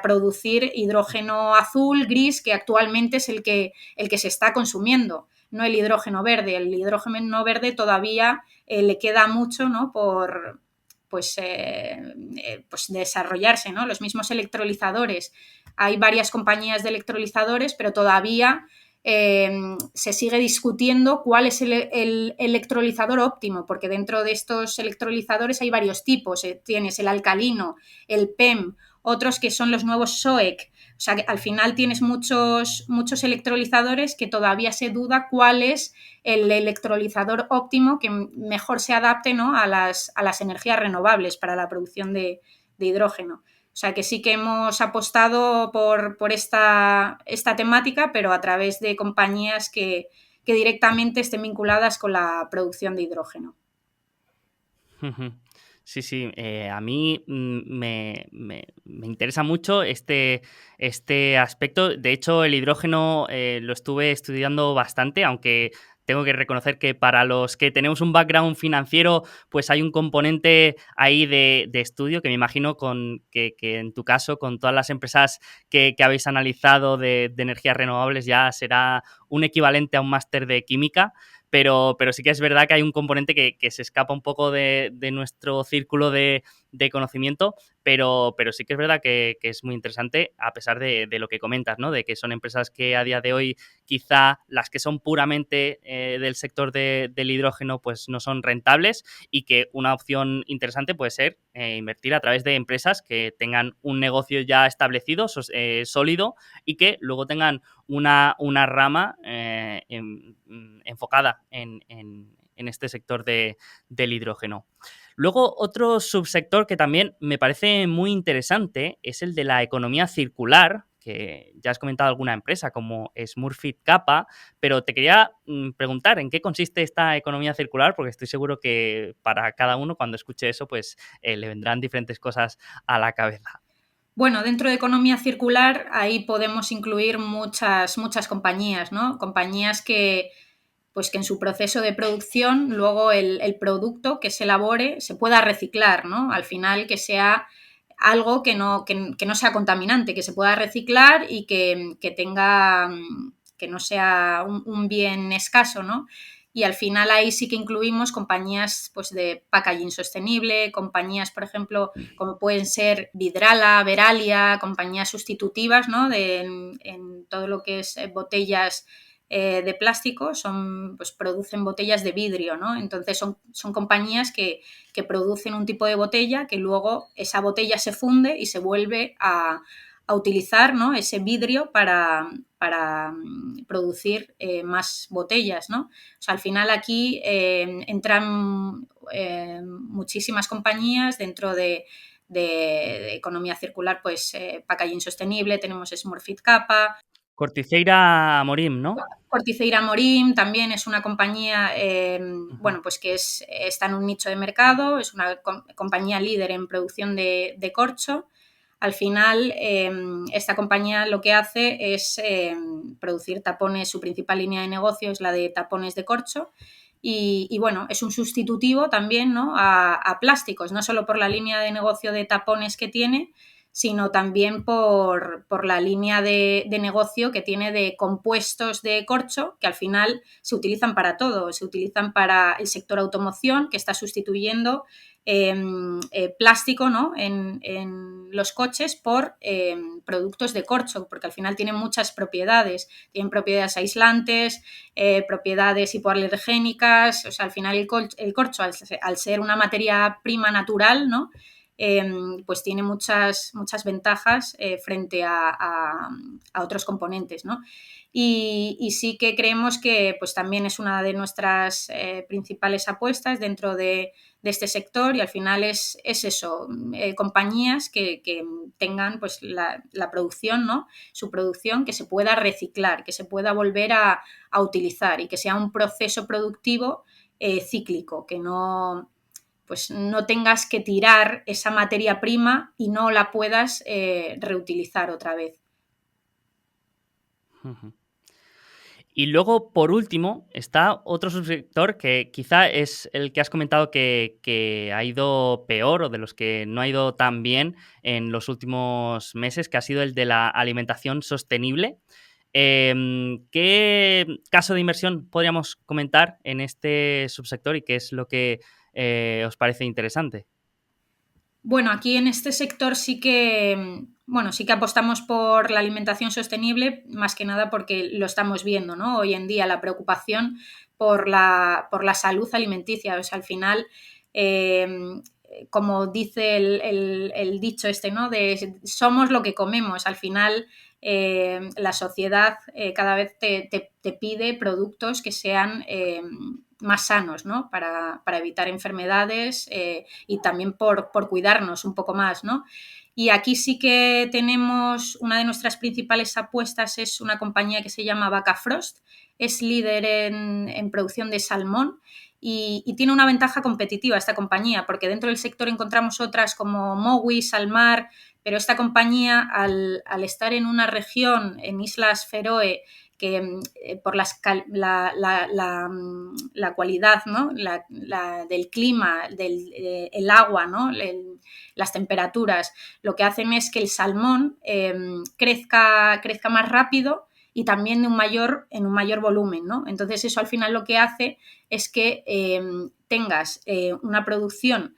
producir hidrógeno azul, gris, que actualmente es el que se está consumiendo, no el hidrógeno verde. El hidrógeno verde todavía le queda mucho, ¿no? por desarrollarse, ¿no? Los mismos electrolizadores hay varias compañías de electrolizadores, pero todavía se sigue discutiendo cuál es el electrolizador óptimo, porque dentro de estos electrolizadores hay varios tipos. Tienes el alcalino, el PEM, otros que son los nuevos SOEC. O sea, que al final tienes muchos electrolizadores que todavía se duda cuál es el electrolizador óptimo que mejor se adapte, ¿no?, a las energías renovables para la producción de hidrógeno. O sea que sí que hemos apostado por esta temática, pero a través de compañías que directamente estén vinculadas con la producción de hidrógeno. Sí, sí, a mí me interesa mucho este aspecto. De hecho, el hidrógeno lo estuve estudiando bastante, aunque tengo que reconocer que para los que tenemos un background financiero, pues hay un componente ahí de estudio que me imagino que en tu caso, con todas las empresas que habéis analizado de energías renovables, ya será un equivalente a un máster de química. Pero sí que es verdad que hay un componente que se escapa un poco de nuestro círculo de conocimiento, pero sí que es verdad que es muy interesante, a pesar de lo que comentas, ¿no? De que son empresas que a día de hoy quizá las que son puramente del sector del hidrógeno pues no son rentables, y que una opción interesante puede ser invertir a través de empresas que tengan un negocio ya establecido, sólido, y que luego tengan una rama enfocada en este sector del hidrógeno. Luego, otro subsector que también me parece muy interesante es el de la economía circular, que ya has comentado alguna empresa como Smurfit Kappa, pero te quería preguntar en qué consiste esta economía circular, porque estoy seguro que para cada uno cuando escuche eso pues le vendrán diferentes cosas a la cabeza. Bueno, dentro de economía circular ahí podemos incluir muchas compañías, ¿no? Compañías que, pues que en su proceso de producción luego el producto que se elabore se pueda reciclar, ¿no? Al final que sea algo que no sea contaminante, que se pueda reciclar y que tenga, que no sea un bien escaso, ¿no? Y al final ahí sí que incluimos compañías pues, de packaging sostenible, compañías, por ejemplo, como pueden ser Vidrala, Veralia, compañías sustitutivas, ¿no?, en todo lo que es botellas de plástico, pues producen botellas de vidrio, ¿no? Entonces son compañías que producen un tipo de botella que luego esa botella se funde y se vuelve a utilizar, ¿no?, ese vidrio para producir más botellas, ¿no? O sea, al final aquí entran muchísimas compañías dentro de economía circular, pues Packaging Sostenible, tenemos Smurfit Kappa. Corticeira Amorim, ¿no? Corticeira Morim también es una compañía, Uh-huh. bueno, pues que está en un nicho de mercado, es una compañía líder en producción de corcho. Al final, esta compañía lo que hace es producir tapones, su principal línea de negocio es la de tapones de corcho. Y bueno, es un sustitutivo también, ¿no?, a plásticos, no solo por la línea de negocio de tapones que tiene, sino también por la línea de negocio que tiene de compuestos de corcho, que al final se utilizan para todo. Se utilizan para el sector automoción, que está sustituyendo plástico, ¿no?, en los coches por productos de corcho, porque al final tienen muchas propiedades. Tienen propiedades aislantes, propiedades hipoalergénicas. O sea, al final el corcho, al ser una materia prima natural, ¿no?, pues tiene muchas ventajas frente a otros componentes, ¿no? Y sí que creemos que pues también es una de nuestras principales apuestas dentro de este sector, y al final es eso, compañías que tengan pues la producción, ¿no?, su producción, que se pueda reciclar, que se pueda volver a utilizar, y que sea un proceso productivo cíclico, que pues no tengas que tirar esa materia prima y no la puedas reutilizar otra vez. Uh-huh. Y luego, por último, está otro subsector que quizá es el que has comentado que ha ido peor, o de los que no ha ido tan bien en los últimos meses, que ha sido el de la alimentación sostenible. ¿Qué caso de inversión podríamos comentar en este subsector y qué es lo que os parece interesante? Bueno, aquí en este sector sí que bueno, sí que apostamos por la alimentación sostenible, más que nada porque lo estamos viendo, ¿no? Hoy en día la preocupación por la salud alimenticia. O sea, al final, como dice el dicho este, ¿no? De somos lo que comemos. Al final, la sociedad cada vez te pide productos que sean más sanos, ¿no? Para evitar enfermedades y también por cuidarnos un poco más, ¿no? Y aquí sí que tenemos una de nuestras principales apuestas, es una compañía que se llama Vaca Frost, es líder en producción de salmón y tiene una ventaja competitiva esta compañía, porque dentro del sector encontramos otras como Mowi, Salmar, pero esta compañía al estar en una región, en Islas Feroe, que por la cualidad, ¿no? Del clima, el agua, ¿no? Las temperaturas, lo que hacen es que el salmón crezca más rápido y también en un mayor volumen, ¿no? Entonces eso al final lo que hace es que tengas una producción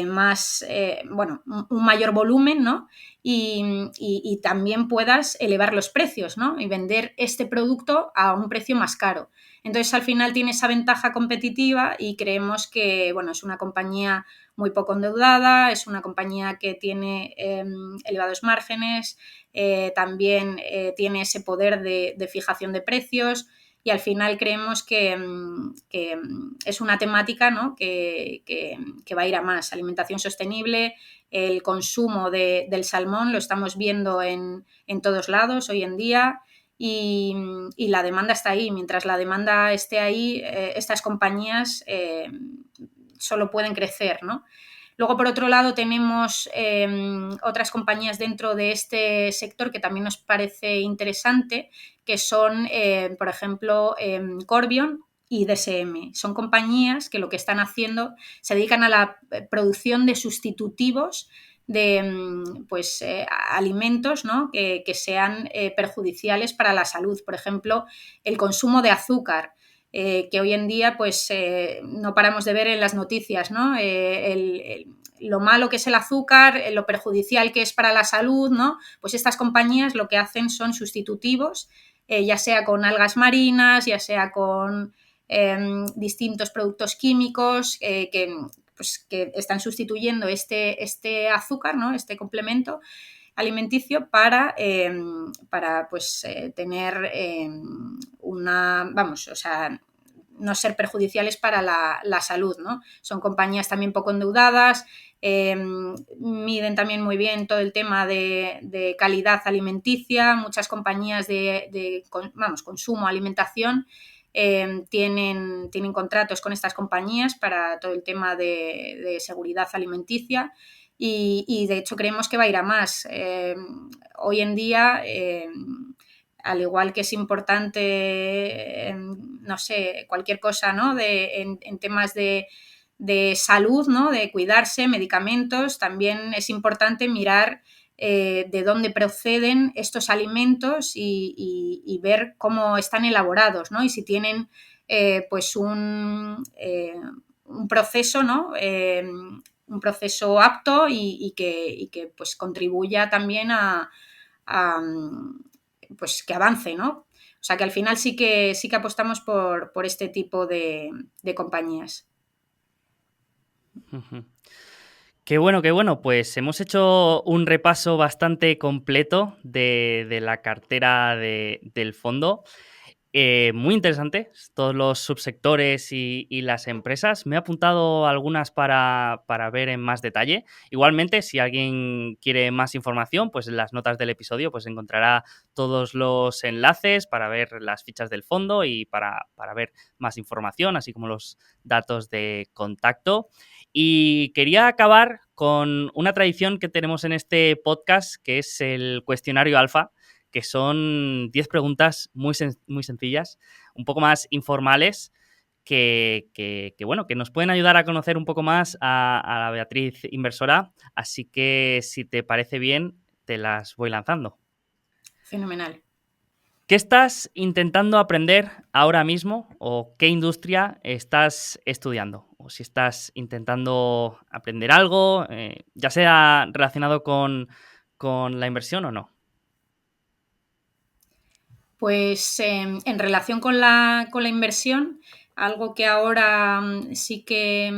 más, bueno, un mayor volumen, ¿no? Y también puedas elevar los precios, ¿no? Y vender este producto a un precio más caro. Entonces, al final tiene esa ventaja competitiva y creemos que, bueno, es una compañía muy poco endeudada, es una compañía que tiene elevados márgenes, también tiene ese poder de fijación de precios y al final creemos que es una temática, ¿no? que va a ir a más. Alimentación sostenible, el consumo del salmón lo estamos viendo en todos lados hoy en día y la demanda está ahí. Mientras la demanda esté ahí, estas compañías solo pueden crecer, ¿no? Luego, por otro lado, tenemos otras compañías dentro de este sector que también nos parece interesante, que son, por ejemplo, Corbion y DSM. Son compañías que lo que están haciendo se dedican a la producción de sustitutivos de pues, alimentos, ¿no? que sean perjudiciales para la salud. Por ejemplo, el consumo de azúcar. Que hoy en día pues no paramos de ver en las noticias, ¿no? Lo malo que es el azúcar, lo perjudicial que es para la salud, ¿no? Pues estas compañías lo que hacen son sustitutivos, ya sea con algas marinas, ya sea con distintos productos químicos pues, que están sustituyendo este azúcar, ¿no? Este complemento alimenticio para pues, tener vamos, o sea, no ser perjudiciales para la salud, ¿no? Son compañías también poco endeudadas, miden también muy bien todo el tema de calidad alimenticia, muchas compañías vamos, consumo, alimentación, tienen contratos con estas compañías para todo el tema de seguridad alimenticia y de hecho creemos que va a ir a más. Hoy en día, al igual que es importante, no sé, cualquier cosa, ¿no? En temas de salud, ¿no? De cuidarse, medicamentos, también es importante mirar de dónde proceden estos alimentos y ver cómo están elaborados, ¿no? Y si tienen pues un proceso, ¿no? Un proceso apto y que pues contribuya también a, pues que avance, ¿no? O sea que al final sí que apostamos por este tipo de compañías. Ujú. Qué bueno, qué bueno. Pues hemos hecho un repaso bastante completo de la cartera del fondo. Muy interesante, todos los subsectores y las empresas. Me he apuntado algunas para ver en más detalle. Igualmente, si alguien quiere más información, pues en las notas del episodio pues encontrará todos los enlaces para ver las fichas del fondo y para ver más información, así como los datos de contacto. Y quería acabar con una tradición que tenemos en este podcast, que es el cuestionario alfa, que son 10 preguntas muy sencillas, un poco más informales, bueno, que nos pueden ayudar a conocer un poco más a la Beatriz inversora. Así que, si te parece bien, te las voy lanzando. Fenomenal. ¿Qué estás intentando aprender ahora mismo o qué industria estás estudiando? O si estás intentando aprender algo, ya sea relacionado con con la inversión o no? Pues en relación con la inversión, algo que ahora sí que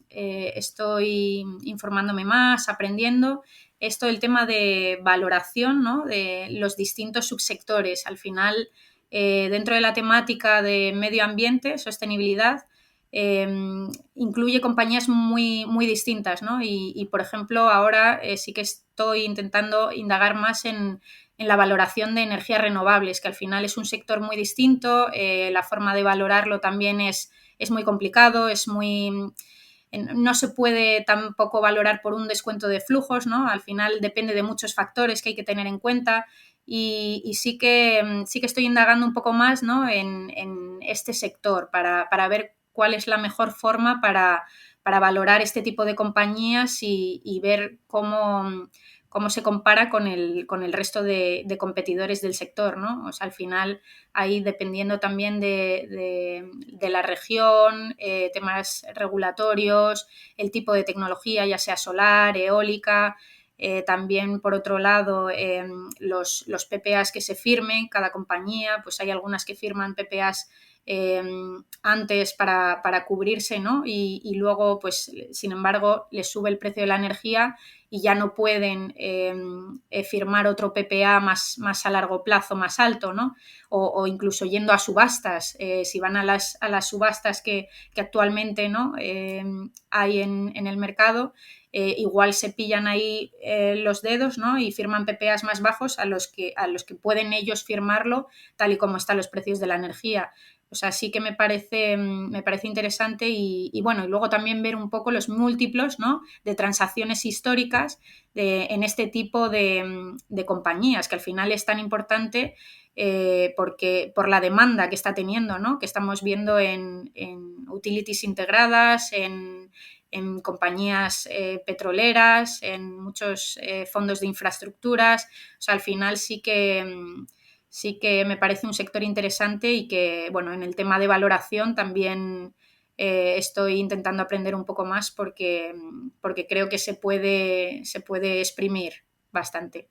estoy informándome más, aprendiendo, es todo el tema de valoración, ¿no? De los distintos subsectores. Al final, dentro de la temática de medio ambiente, sostenibilidad, eh, incluye compañías muy, muy distintas, ¿no? Por ejemplo, ahora sí que estoy intentando indagar más en la valoración de energías renovables, que al final es un sector muy distinto, la forma de valorarlo también es muy complicado, no se puede tampoco valorar por un descuento de flujos, ¿no? Al final depende de muchos factores que hay que tener en cuenta y sí que estoy indagando un poco más, ¿no? en este sector para ver cuál es la mejor forma para valorar este tipo de compañías y ver cómo se compara con el resto de competidores del sector, ¿no? O sea, al final, ahí dependiendo también de la región, temas regulatorios, el tipo de tecnología, ya sea solar, eólica, también, por otro lado, los PPAs que se firmen, cada compañía, pues hay algunas que firman PPAs antes para cubrirse, ¿no? Y luego, pues, sin embargo, les sube el precio de la energía y ya no pueden firmar otro PPA más a largo plazo, más alto, ¿no? O incluso yendo a subastas, si van a las subastas que actualmente, ¿no? Hay en el mercado, igual se pillan ahí los dedos, ¿no? Y firman PPAs más bajos a los que pueden ellos firmarlo tal y como están los precios de la energía. O sea, sí que me parece interesante y bueno, y luego también ver un poco los múltiplos, ¿no? De transacciones históricas en este tipo de compañías, que al final es tan importante porque por la demanda que está teniendo, ¿no? Que estamos viendo en utilities integradas, en compañías petroleras, en muchos fondos de infraestructuras. O sea, al final sí que me parece un sector interesante y que, bueno, en el tema de valoración también estoy intentando aprender un poco más porque creo que se puede exprimir bastante.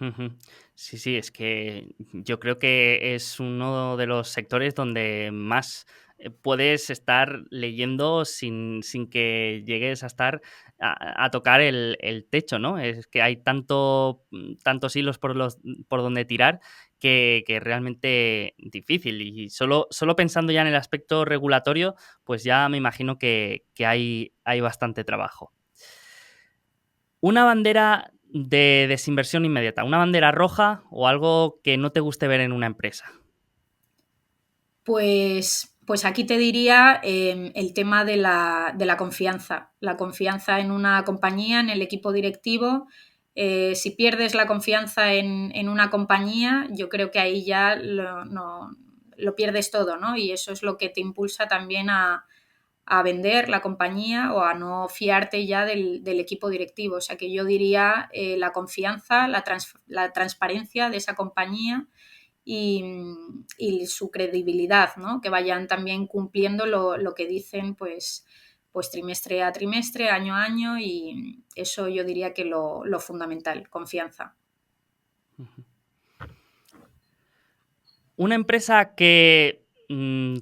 Ujú. Sí, sí, es que yo creo que es uno de los sectores donde más puedes estar leyendo sin que llegues a estar a tocar el techo, ¿no? Es que hay tantos hilos por donde tirar que es realmente difícil. Y solo pensando ya en el aspecto regulatorio, pues ya me imagino que hay bastante trabajo. Una bandera de desinversión inmediata, una bandera roja o algo que no te guste ver en una empresa. Pues aquí te diría el tema de la confianza. La confianza en una compañía, en el equipo directivo. Si pierdes la confianza en una compañía, yo creo que ahí ya lo pierdes todo, ¿no? Y eso es lo que te impulsa también a vender la compañía o a no fiarte ya del equipo directivo. O sea que yo diría la confianza, la transparencia de esa compañía y, y su credibilidad, ¿no? Que vayan también cumpliendo lo que dicen, pues trimestre a trimestre, año a año, y eso yo diría que lo fundamental, confianza. Una empresa que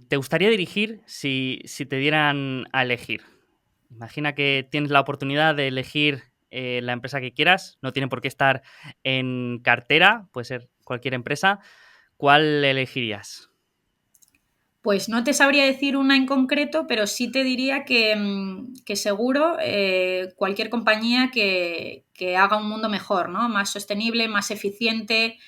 te gustaría dirigir si te dieran a elegir. Imagina que tienes la oportunidad de elegir la empresa que quieras, no tiene por qué estar en cartera, puede ser cualquier empresa. ¿Cuál elegirías? Pues no te sabría decir una en concreto, pero sí te diría que seguro cualquier compañía que haga un mundo mejor, ¿no? Más sostenible, más eficiente,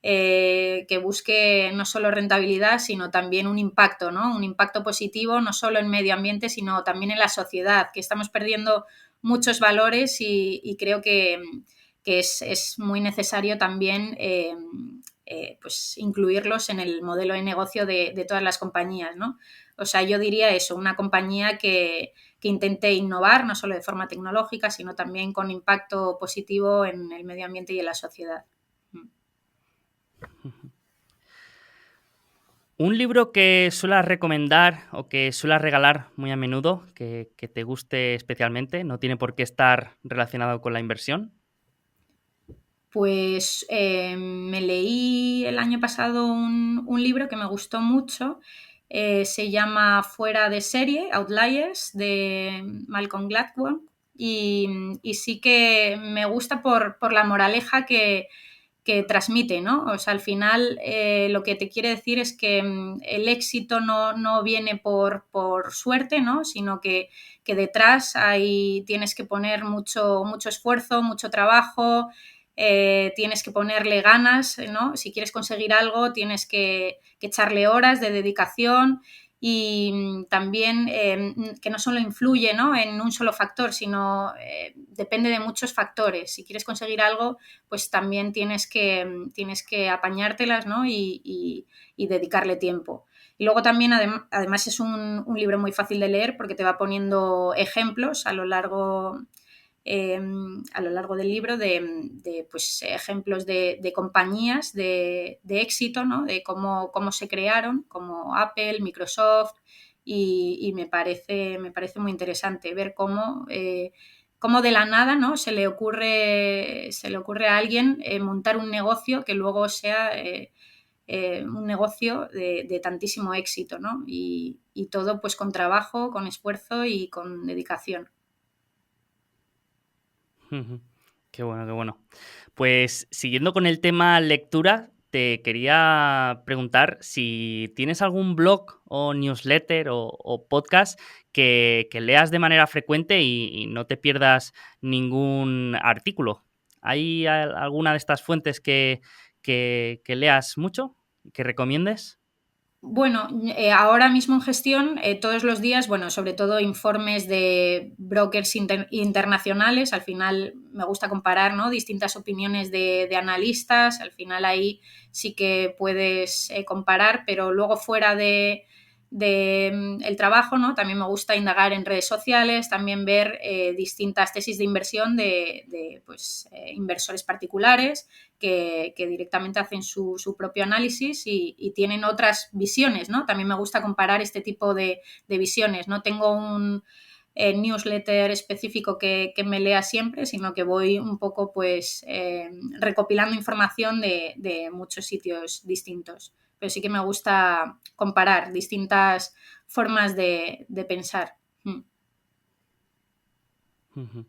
que busque no solo rentabilidad, sino también un impacto, ¿no? Un impacto positivo, no solo en medio ambiente, sino también en la sociedad, que estamos perdiendo muchos valores y creo que es muy necesario también pues incluirlos en el modelo de negocio de todas las compañías, ¿no? O sea, yo diría eso, una compañía que intente innovar, no solo de forma tecnológica, sino también con impacto positivo en el medio ambiente y en la sociedad. Un libro que suelas recomendar o que suelas regalar muy a menudo, que te guste especialmente, no tiene por qué estar relacionado con la inversión. Pues me leí el año pasado un libro que me gustó mucho. Se llama Fuera de serie, Outliers, de Malcolm Gladwell. Y sí que me gusta por la moraleja que transmite, ¿no? O sea, al final lo que te quiere decir es que el éxito no viene por suerte, ¿no? Sino que detrás tienes que poner mucho esfuerzo, mucho trabajo, tienes que ponerle ganas, ¿no? Si quieres conseguir algo, tienes que echarle horas de dedicación y también que no solo influye, ¿no?, en un solo factor, sino depende de muchos factores. Si quieres conseguir algo, pues también tienes que apañártelas, ¿no? Y dedicarle tiempo. Y luego también, además, es un libro muy fácil de leer porque te va poniendo ejemplos a lo largo del libro de pues, ejemplos de compañías de éxito, ¿no? De cómo se crearon, como Apple, Microsoft, y me parece muy interesante ver cómo de la nada, ¿no?, se le ocurre a alguien montar un negocio que luego sea un negocio de tantísimo éxito, ¿no? Y todo pues con trabajo, con esfuerzo y con dedicación. Ujú. Qué bueno, qué bueno. Pues siguiendo con el tema lectura, te quería preguntar si tienes algún blog o newsletter o podcast que leas de manera frecuente y no te pierdas ningún artículo. ¿Hay alguna de estas fuentes que leas mucho, que recomiendes? Bueno, ahora mismo en gestión, todos los días, bueno, sobre todo informes de brokers internacionales. Al final me gusta comparar, ¿no?, distintas opiniones de analistas. Al final ahí sí que puedes comparar, pero luego fuera de el trabajo, ¿no?, también me gusta indagar en redes sociales, también ver distintas tesis de inversión de pues, inversores particulares que directamente hacen su propio análisis y tienen otras visiones, ¿no? También me gusta comparar este tipo de visiones. No tengo un newsletter específico que me lea siempre, sino que voy un poco pues recopilando información de muchos sitios distintos. Pero sí que me gusta comparar distintas formas de pensar. Ujú.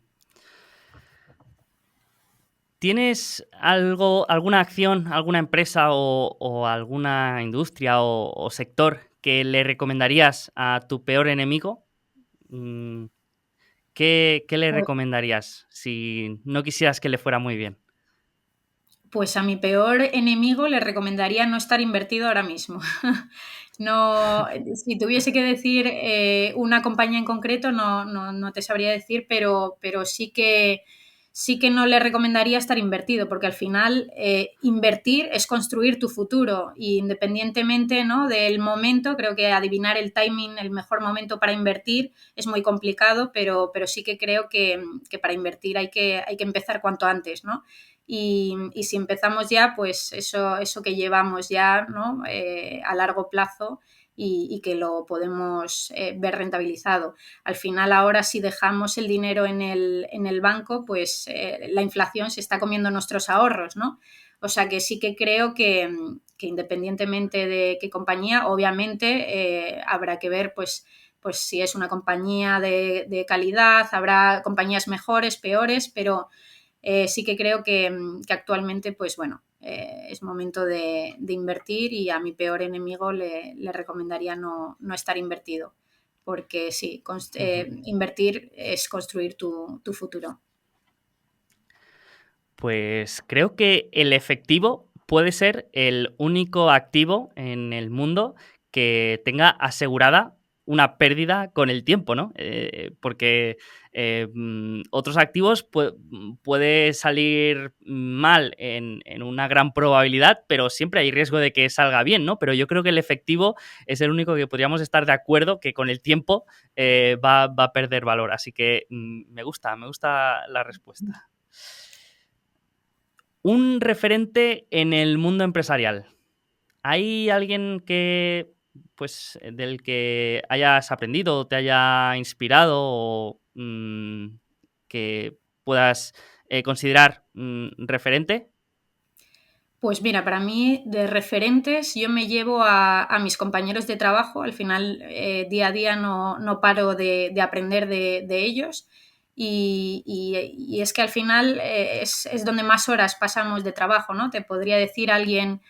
¿Tienes algo, alguna acción, alguna empresa o alguna industria o sector que le recomendarías a tu peor enemigo? Mm, ¿qué le recomendarías si no quisieras que le fuera muy bien? Pues a mi peor enemigo le recomendaría no estar invertido ahora mismo. No, si tuviese que decir una compañía en concreto, no te sabría decir, pero sí que no le recomendaría estar invertido, porque al final invertir es construir tu futuro y independientemente, ¿no?, del momento, creo que adivinar el timing, el mejor momento para invertir es muy complicado, pero sí que creo que para invertir hay que empezar cuanto antes, ¿no? Y si empezamos ya, pues eso que llevamos ya, ¿no?, a largo plazo y que lo podemos ver rentabilizado. Al final, ahora si dejamos el dinero en el banco, pues la inflación se está comiendo nuestros ahorros, ¿no? O sea que sí que creo que independientemente de qué compañía, obviamente habrá que ver pues si es una compañía de calidad, habrá compañías mejores, peores, pero sí que creo que actualmente, pues bueno, es momento de invertir y a mi peor enemigo le recomendaría no estar invertido, porque sí, Ujú. invertir es construir tu futuro. Pues creo que el efectivo puede ser el único activo en el mundo que tenga asegurada una pérdida con el tiempo, ¿no? Porque otros activos puede salir mal en una gran probabilidad, pero siempre hay riesgo de que salga bien, ¿no? Pero yo creo que el efectivo es el único que podríamos estar de acuerdo que con el tiempo va a perder valor. Así que me gusta la respuesta. Un referente en el mundo empresarial. ¿Hay alguien pues, del que hayas aprendido o te haya inspirado o que puedas considerar referente? Pues mira, para mí de referentes yo me llevo a mis compañeros de trabajo, al final día a día no paro de aprender de ellos y es que al final es donde más horas pasamos de trabajo, ¿no? Te podría decir alguien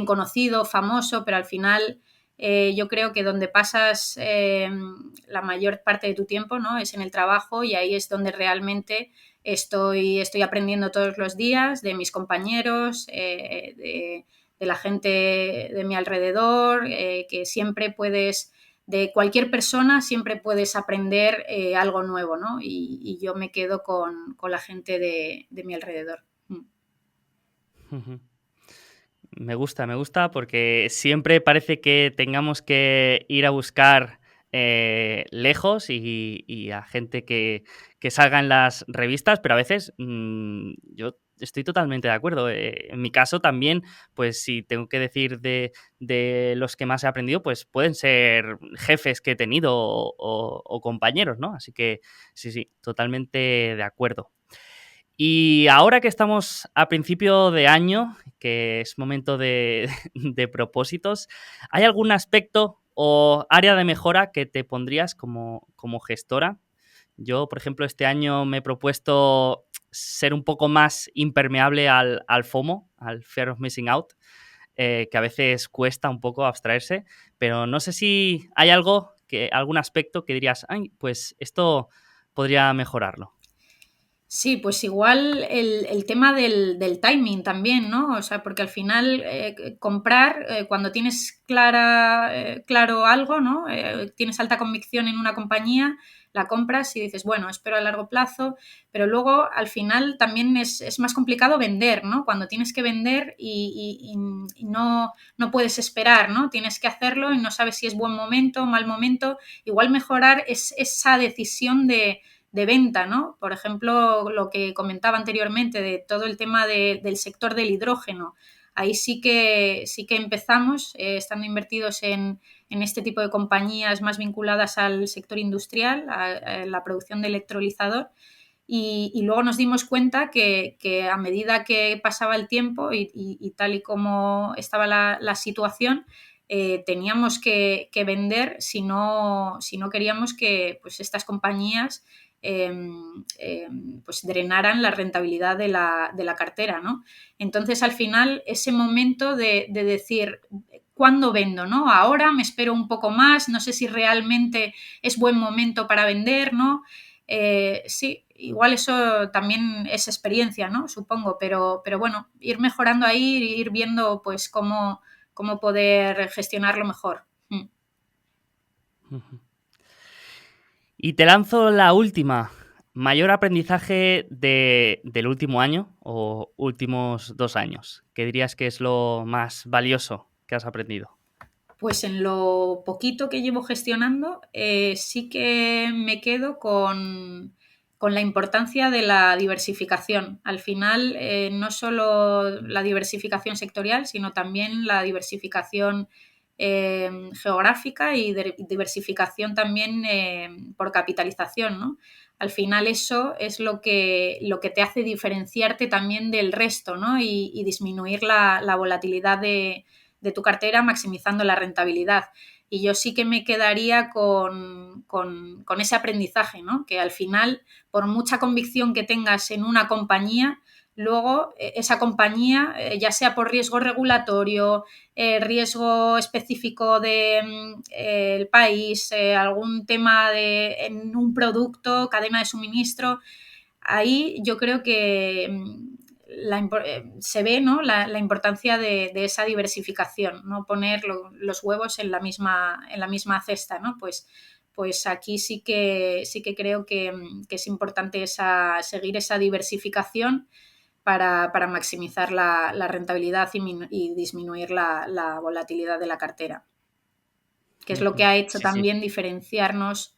conocido, famoso, pero al final yo creo que donde pasas la mayor parte de tu tiempo, ¿no? Es en el trabajo y ahí es donde realmente estoy aprendiendo todos los días de mis compañeros, de la gente de mi alrededor, que siempre puedes, de cualquier persona, siempre puedes aprender algo nuevo, ¿no? Y yo me quedo con la gente de mi alrededor. Ujú. Me gusta porque siempre parece que tengamos que ir a buscar lejos y a gente que salga en las revistas, pero a veces yo estoy totalmente de acuerdo. En mi caso también, pues si tengo que decir de los que más he aprendido, pues pueden ser jefes que he tenido o compañeros, ¿no? Así que sí, totalmente de acuerdo. Y ahora que estamos a principio de año, que es momento de, de propósitos, ¿hay algún aspecto o área de mejora que te pondrías como gestora? Yo, por ejemplo, este año me he propuesto ser un poco más impermeable al FOMO, al Fear of Missing Out, que a veces cuesta un poco abstraerse, pero no sé si hay algún aspecto que dirías, ay, pues esto podría mejorarlo. Sí, pues igual el tema del timing también, ¿no? O sea, porque al final comprar, cuando tienes claro algo, ¿no? Tienes alta convicción en una compañía, la compras y dices, bueno, espero a largo plazo, pero luego al final también es más complicado vender, ¿no? Cuando tienes que vender y no puedes esperar, ¿no? Tienes que hacerlo y no sabes si es buen momento o mal momento. Igual mejorar es esa decisión de venta, ¿no? Por ejemplo, lo que comentaba anteriormente de todo el tema del sector del hidrógeno. Ahí sí que empezamos, estando invertidos en este tipo de compañías más vinculadas al sector industrial, a la producción de electrolizador, y luego nos dimos cuenta que a medida que pasaba el tiempo y tal y como estaba la situación, teníamos que vender si no queríamos que pues, estas compañías pues drenaran la rentabilidad de la cartera, ¿no? Entonces, al final, ese momento de decir, ¿cuándo vendo? ¿No? Ahora me espero un poco más, no sé si realmente es buen momento para vender, ¿no? Sí, igual eso también es experiencia, ¿no? Supongo, pero bueno, ir mejorando ahí, ir viendo pues cómo poder gestionarlo mejor. Y te lanzo la última. Mayor aprendizaje del último año o últimos 2 años. ¿Qué dirías que es lo más valioso que has aprendido? Pues en lo poquito que llevo gestionando, sí que me quedo con la importancia de la diversificación. Al final, no solo la diversificación sectorial, sino también la diversificación geográfica y diversificación también por capitalización, ¿no? Al final eso es lo que te hace diferenciarte también del resto, ¿no? Y disminuir la volatilidad de tu cartera maximizando la rentabilidad. Y yo sí que me quedaría con ese aprendizaje, ¿no? Que al final, por mucha convicción que tengas en una compañía, luego esa compañía, ya sea por riesgo regulatorio, riesgo específico del país, algún tema en un producto, cadena de suministro, ahí yo creo que se ve, ¿no? la importancia de esa diversificación, no poner los huevos en la misma cesta, ¿no? Pues aquí sí que creo que es importante seguir esa diversificación para maximizar la rentabilidad y disminuir la volatilidad de la cartera, que es lo que Ujú. ha hecho Sí. también diferenciarnos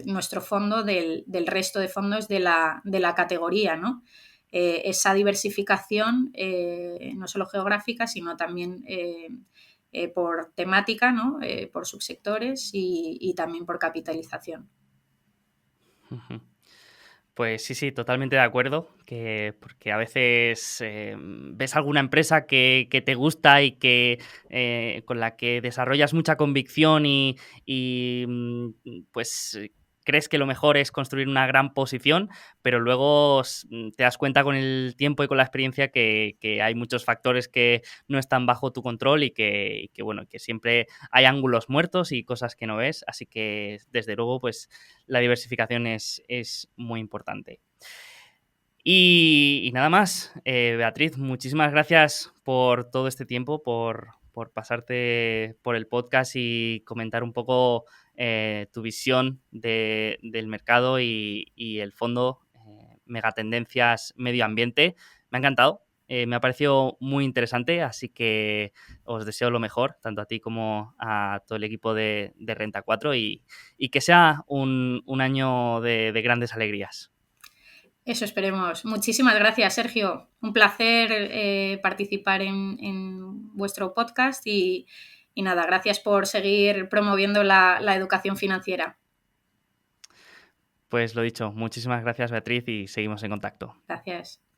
nuestro fondo del resto de fondos de la categoría, ¿no? Esa diversificación, no solo geográfica, sino también por temática, ¿no? Por subsectores y también por capitalización. Ujú. Pues sí, sí, totalmente de acuerdo, porque a veces ves alguna empresa que te gusta y con la que desarrollas mucha convicción pues crees que lo mejor es construir una gran posición, pero luego te das cuenta con el tiempo y con la experiencia que hay muchos factores que no están bajo tu control bueno, que siempre hay ángulos muertos y cosas que no ves, así que desde luego pues la diversificación es muy importante. Y nada más, Beatriz, muchísimas gracias por todo este tiempo, por pasarte por el podcast y comentar un poco tu visión del mercado y el fondo Megatendencias Medio Ambiente. Me ha encantado, me ha parecido muy interesante, así que os deseo lo mejor, tanto a ti como a todo el equipo de Renta 4 y que sea un año de grandes alegrías. Eso esperemos. Muchísimas gracias, Sergio. Un placer participar en vuestro podcast y nada, gracias por seguir promoviendo la educación financiera. Pues lo dicho, muchísimas gracias, Beatriz, y seguimos en contacto. Gracias.